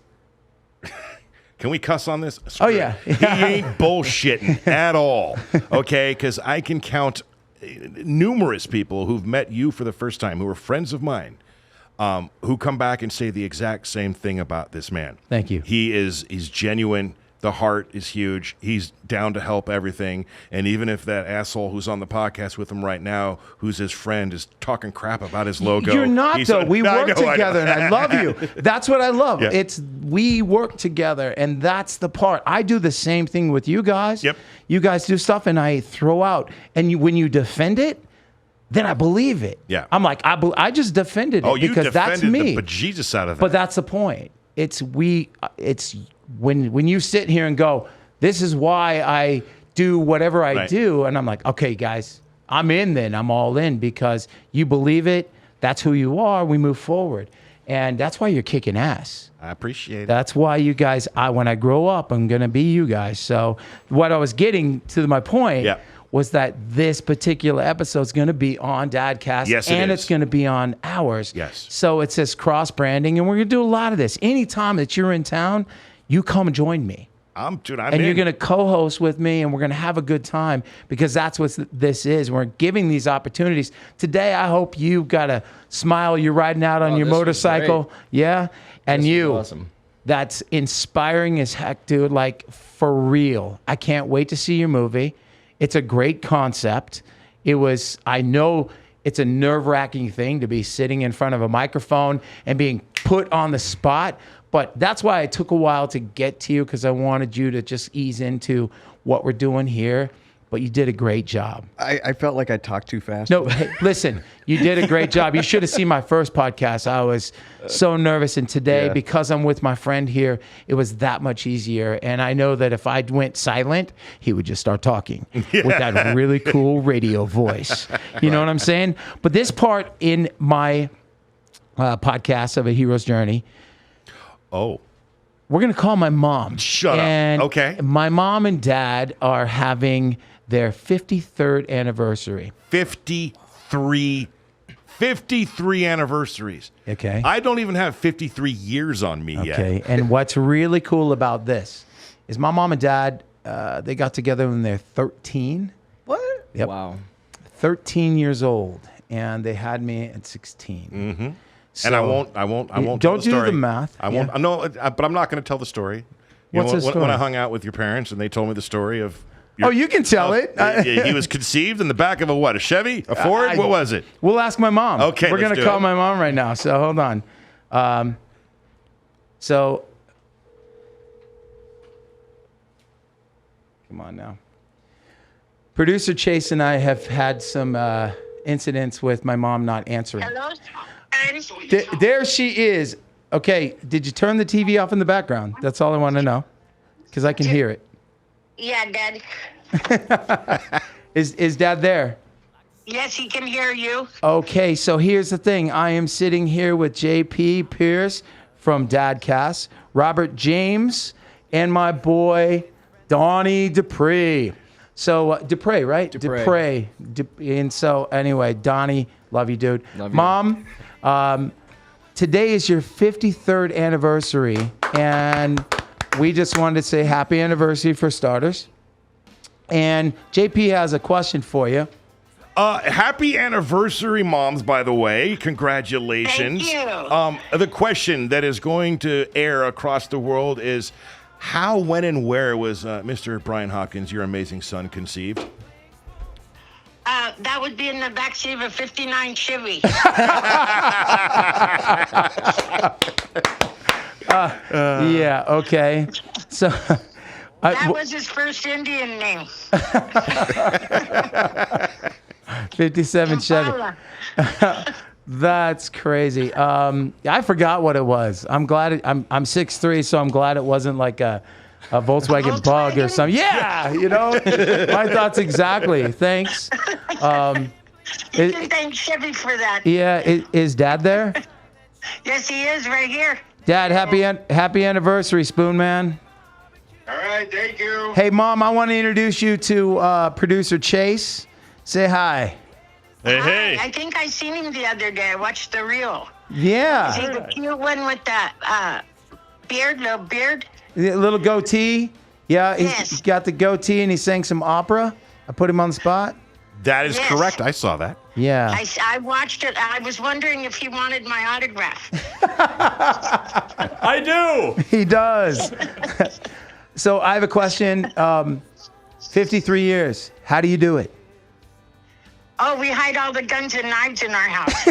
Can we cuss on this? Oh, yeah. He ain't bullshitting at all. Okay, because I can count numerous people who've met you for the first time, who are friends of mine, who come back and say the exact same thing about this man. Thank you. He's genuine. The heart is huge. He's down to help everything. And even if that asshole who's on the podcast with him right now, who's his friend, is talking crap about his logo. You're not, he's though. We No, I work know, I together, know. and I love you. That's what I love. Yeah. We work together, and that's the part. I do the same thing with you guys. Yep. You guys do stuff, and I throw out. And when you defend it, then I believe it. Yeah. I'm like, I just defended it Oh, you because that's defended me. the bejesus out of that. But that's the point. It's when you sit here and go, this is why I do whatever I Right. do, and I'm like, okay, guys, I'm in. Then I'm all in because you believe it. That's who you are. We move forward, and that's why you're kicking ass. I appreciate it. That's why you guys. When I grow up, I'm gonna be you guys. So what I was getting to my point. Yeah. Was that this particular episode is going to be on Dadcast, Yes, it and is. it's going to be on ours. Yes. So it's this cross branding, and we're going to do a lot of this. Anytime that you're in town, you come join me, I'm and in. you're going to co-host with me, and we're going to have a good time because that's what this is. We're giving these opportunities today. I hope you got a smile. You're riding out on your this was motorcycle, great. yeah, and This was you. awesome. That's inspiring as heck, dude. Like, for real. I can't wait to see your movie. It's a great concept. I know it's a nerve-wracking thing to be sitting in front of a microphone and being put on the spot. But that's why it took a while to get to you, because I wanted you to just ease into what we're doing here. But you did a great job. I felt like I talked too fast. No, hey, listen, you did a great job. You should have seen my first podcast. I was so nervous. And today, Yeah. because I'm with my friend here, it was that much easier. And I know that if I went silent, he would just start talking with that really cool radio voice. You know what I'm saying? But this part in my podcast of A Hero's Journey, Oh. we're going to call my mom. Shut up. And Okay. My mom and dad are having their 53rd anniversary. 53 anniversaries. Okay. I don't even have 53 years on me yet. Okay. And what's really cool about this is my mom and dad, they got together when they're 13. What? Yep. Wow. 13 years old. And they had me at 16. Mm-hmm. So, And I won't don't tell the do story. the math. I won't. Yeah. No, but I'm not going to tell the story. You What's know, the when story? I hung out with your parents and they told me the story of. Oh, you can tell it. He was conceived in the back of a Chevy? A Ford? What was it? We'll ask my mom. Okay, We're let's going to do call it. my mom right now. So hold on. So come on now. Producer Chase and I have had some incidents with my mom not answering. Hello? There she is. Okay, did you turn the TV off in the background? That's all I want to know, because I can hear it. Yeah, Dad. Is Dad there? Yes, he can hear you. Okay, so here's the thing. I am sitting here with JP Pierce from Dadcast, Robert James, and my boy, Donnie Dupree. So, Dupree, right? Dupree. And so, anyway, Donnie, love you, dude. Love you. Mom, today is your 53rd anniversary, and we just wanted to say happy anniversary for starters. And JP has a question for you. Happy anniversary, moms, by the way. Congratulations. Thank you. The question that is going to air across the world is how, when, and where was Mr. Bryan Hopkins, your amazing son, conceived? That would be in the backseat of a 59 Chevy. Yeah, okay. So That was his first Indian name. 57 Chevy. Impala. That's crazy. I forgot what it was. I'm glad I'm 6'3", so I'm glad it wasn't like a Volkswagen Bug or Volkswagen? something. Yeah, you know, my thoughts exactly. Thanks. You can thank Chevy for that. Yeah, is Dad there? Yes, he is right here. Dad, happy anniversary, Spoon Man. All right, thank you. Hey, Mom, I want to introduce you to producer Chase. Say hi. Hey, Hi, hey. I think I seen him the other day. I watched the reel. Yeah, Is he the cute one with that little beard? little goatee. Yeah, Yes. he's got the goatee and he sang some opera. I put him on the spot. That is Yes. correct. I saw that. Yeah. I watched it. I was wondering if he wanted my autograph. I do. He does. So I have a question. 53 years. How do you do it? Oh, we hide all the guns and knives in our house.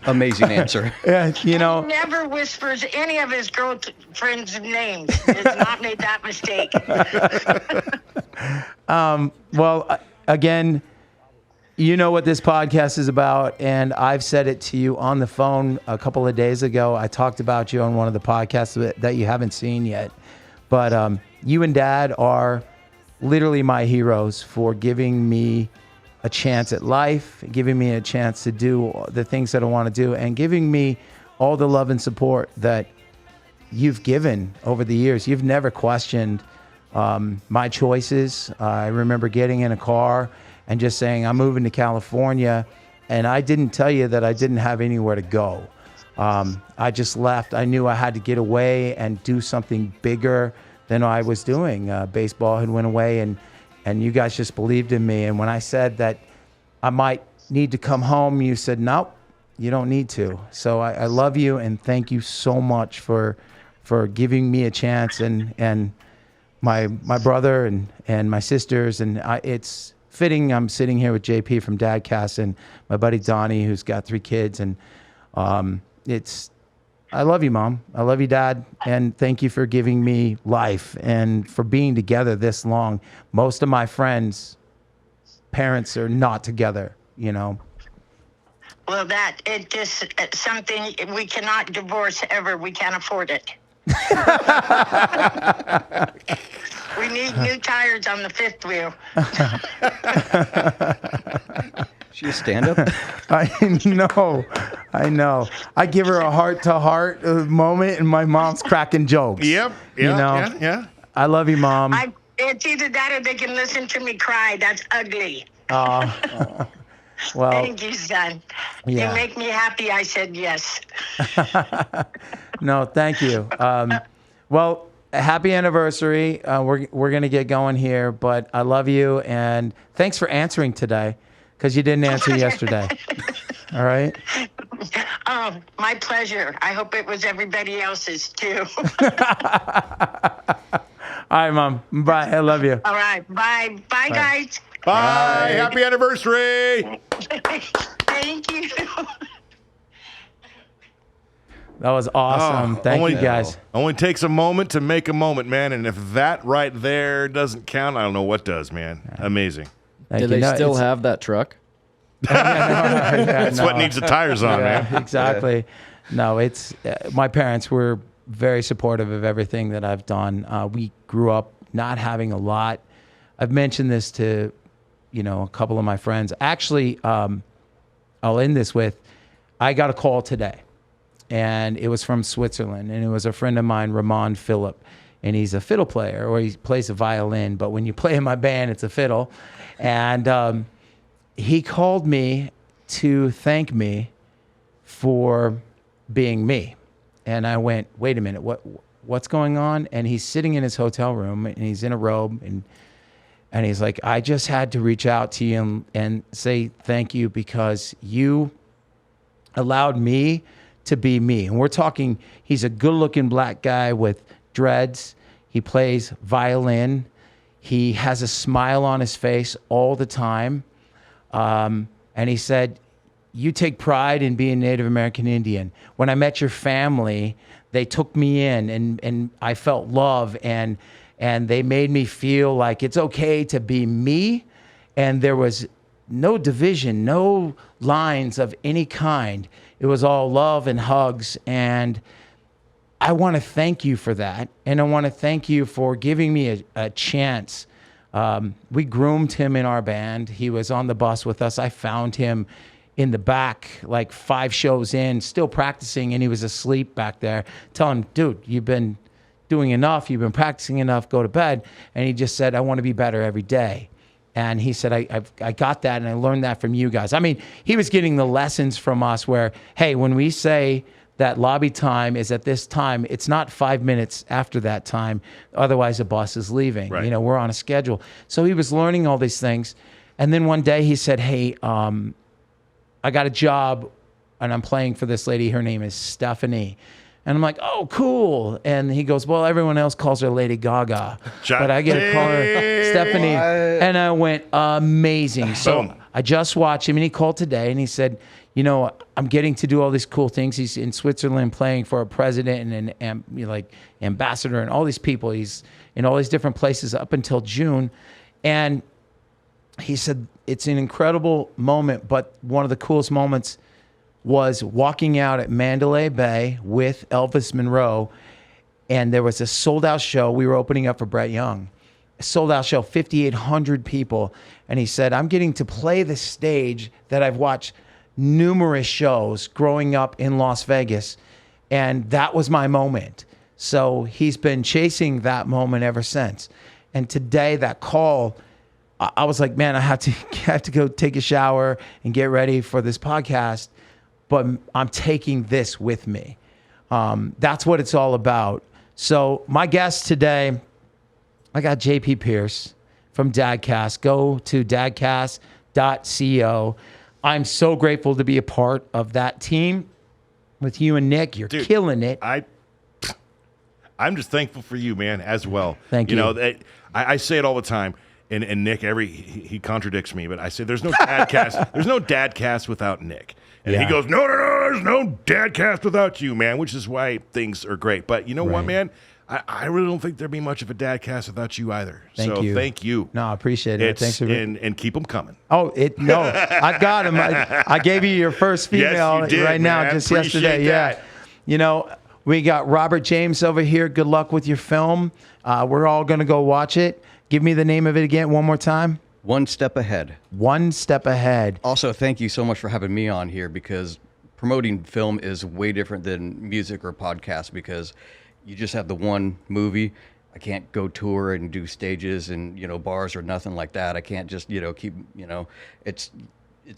Amazing answer. Yeah, He never whispers any of his girlfriends' names. He has not made that mistake. Well, again, you know what this podcast is about, and I've said it to you on the phone a couple of days ago. I talked about you on one of the podcasts that you haven't seen yet. But you and Dad are literally my heroes for giving me a chance at life, giving me a chance to do the things that I want to do, and giving me all the love and support that you've given over the years. You've never questioned my choices. I remember getting in a car and just saying, I'm moving to California. And I didn't tell you that I didn't have anywhere to go. I just left. I knew I had to get away and do something bigger than I was doing. Baseball had went away, and you guys just believed in me. And when I said that I might need to come home, you said, nope, you don't need to. So I love you, and thank you so much for giving me a chance, and my brother and my sisters. And it's fitting I'm sitting here with JP from Dadcast and my buddy Donnie, who's got 3 kids. And I love you, Mom. I love you, Dad. And thank you for giving me life and for being together this long. Most of my friends' parents are not together, Well, it's something we cannot divorce ever. We can't afford it. We need new tires on the 5th wheel. She a stand-up? I know. I give her a heart-to-heart moment, and my mom's cracking jokes. Yep. Yeah. I love you, Mom. It's either that or they can listen to me cry. That's ugly. Well, thank you, son. Yeah. You make me happy. I said yes. No, thank you. Well, happy anniversary. We're gonna get going here, but I love you, and thanks for answering today, because you didn't answer yesterday. All right. Oh, my pleasure. I hope it was everybody else's too. All right, Mom. Bye. I love you. All right. Bye. Bye, guys. Bye. Happy anniversary. Thank you. That was awesome. Thank you, guys. Only takes a moment to make a moment, man. And if that right there doesn't count, I don't know what does, man. Amazing. Do they still have that truck? That's what needs the tires on, man. Exactly. No, it's my parents were very supportive of everything that I've done. We grew up not having a lot. I've mentioned this to, a couple of my friends. Actually, I'll end this with, I got a call today, and it was from Switzerland, and it was a friend of mine, Ramon Phillip, and he's a fiddle player, or he plays a violin, but when you play in my band, it's a fiddle. And he called me to thank me for being me. And I went, wait a minute, what's going on? And he's sitting in his hotel room, and he's in a robe, and he's like, I just had to reach out to you and say thank you, because you allowed me to be me. And we're talking, he's a good-looking black guy with dreads. He plays violin. He has a smile on his face all the time. And he said, you take pride in being Native American Indian. When I met your family, they took me in, and I felt love, and they made me feel like it's okay to be me. And there was no division, no lines of any kind. It was all love and hugs. And I want to thank you for that. And I want to thank you for giving me a chance. We groomed him in our band. He was on the bus with us. I found him in the back, like 5 shows in, still practicing, and he was asleep back there. Tell him, dude, you've been doing enough. You've been practicing enough. Go to bed. And he just said, I want to be better every day. And he said, I got that, and I learned that from you guys. I mean, he was getting the lessons from us where, hey, when we say that lobby time is at this time, it's not 5 minutes after that time. Otherwise, the bus is leaving. Right. We're on a schedule. So he was learning all these things. And then one day he said, hey, I got a job, and I'm playing for this lady. Her name is Stephanie. And I'm like, oh, cool. And he goes, well, everyone else calls her Lady Gaga, but I get to call her Stephanie. And I went, amazing. So I just watched him, and he called today, and he said, you know, I'm getting to do all these cool things. He's in Switzerland playing for a president and like ambassador and all these people. He's in all these different places up until June. And he said, it's an incredible moment, but one of the coolest moments was walking out at Mandalay Bay with Elvis Monroe, and there was a sold-out show. We were opening up for Brett Young. A sold-out show, 5,800 people. And he said, I'm getting to play the stage that I've watched numerous shows growing up in Las Vegas, and that was my moment. So he's been chasing that moment ever since. And today, that call, I was like, man, I have to go take a shower and get ready for this podcast, but I'm taking this with me. That's what it's all about. So my guest today, I got JP Pierce from Dadcast. Go to dadcast.co. I'm so grateful to be a part of that team with you and Nick. You're killing it. I'm just thankful for you, man, as well. Thank you. You know, I say it all the time. And Nick, he contradicts me, but I say there's no Dadcast. There's no Dadcast without Nick. And he goes, no, there's no Dadcast without you, man, which is why things are great. But you know what, man? I really don't think there'd be much of a Dadcast without you either. Thank you. Thank you. No, I appreciate it. Thanks for and keep them coming. Oh, no, I've got them. I gave you your first female yes, you did, right now, man. just Appreciate yesterday. that. Yeah. You know, we got Robert James over here. Good luck with your film. We're all going to go watch it. Give me the name of it again one more time. One Step Ahead. One Step Ahead. Also, thank you so much for having me on here, because promoting film is way different than music or podcast, because you just have the one movie. I can't go tour and do stages and, you know, bars or nothing like that. I can't just, you know, keep, you know, it's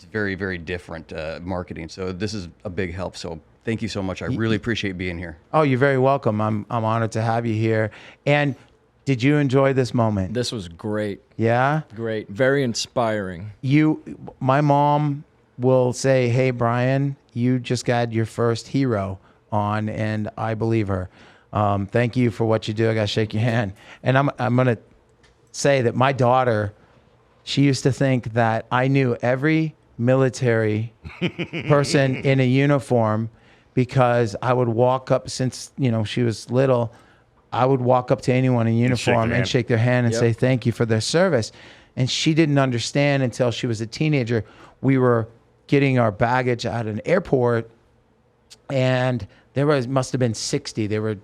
very, very different marketing. So this is a big help. So thank you so much. I really appreciate being here. Oh, you're very welcome. I'm honored to have you here. And did you enjoy this moment? This was great. Yeah? Great. Very inspiring. My mom will say, hey, Bryan, you just got your first hero on, and I believe her. Thank you for what you do. I got to shake your hand. And I'm going to say that my daughter, she used to think that I knew every military person in a uniform, because I would walk up, since, you know, she was little, I would walk up to anyone in uniform and shake their hand and say thank you for their service. And she didn't understand until she was a teenager. We were getting our baggage at an airport, and must have been 60. They were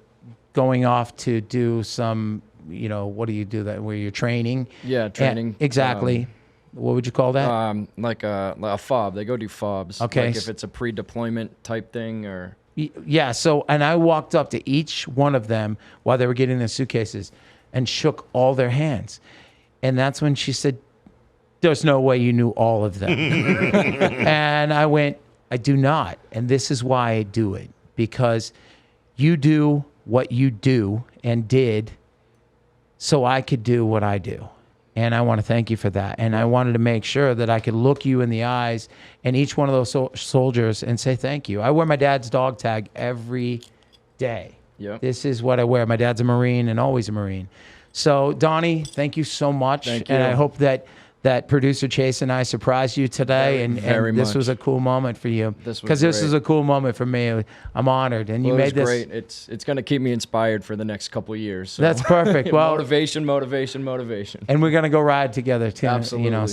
going off to do some, you know, what do you do that where you're training? Yeah, training. And exactly. What would you call that? Like a fob. They go do fobs. Okay. Like if it's a pre-deployment type thing or. Yeah. So, and I walked up to each one of them while they were getting their suitcases and shook all their hands. And that's when she said, there's no way you knew all of them. And I went, I do not. And this is why I do it, because you do what you do and did so I could do what I do. And I want to thank you for that. And I wanted to make sure that I could look you in the eyes and each one of those soldiers and say thank you. I wear my dad's dog tag every day. Yep. This is what I wear. My dad's a Marine and always a Marine. So, Donnie, thank you so much. Thank you. And I hope that producer Chase and I surprised you today, and this much. was a cool moment for you. This is a cool moment for me. I'm honored, and you made this great. It's going to keep me inspired for the next couple of years. So. That's perfect. Well, motivation. And we're gonna go ride together too. Absolutely. You know,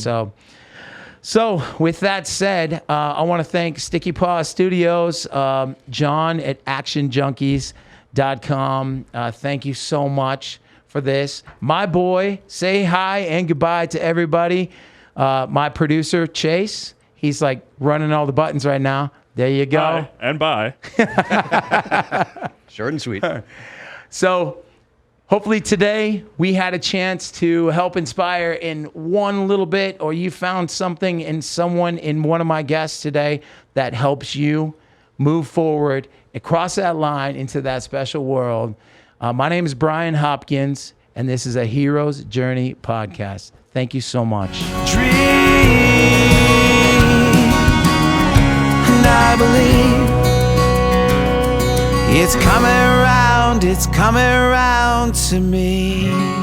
so with that said, I want to thank Sticky Paw Studios, John at actionjunkies.com. Thank you so much for this. My boy, say hi and goodbye to everybody. My producer, Chase, he's like running all the buttons right now. There you go. Hi and bye. Short and sweet. So hopefully today we had a chance to help inspire in one little bit, or you found something in someone in one of my guests today that helps you move forward and cross that line into that special world. My name is Bryan Hopkins, and this is a Hero's Journey podcast. Thank you so much. Dream, and I believe it's it's coming around to me.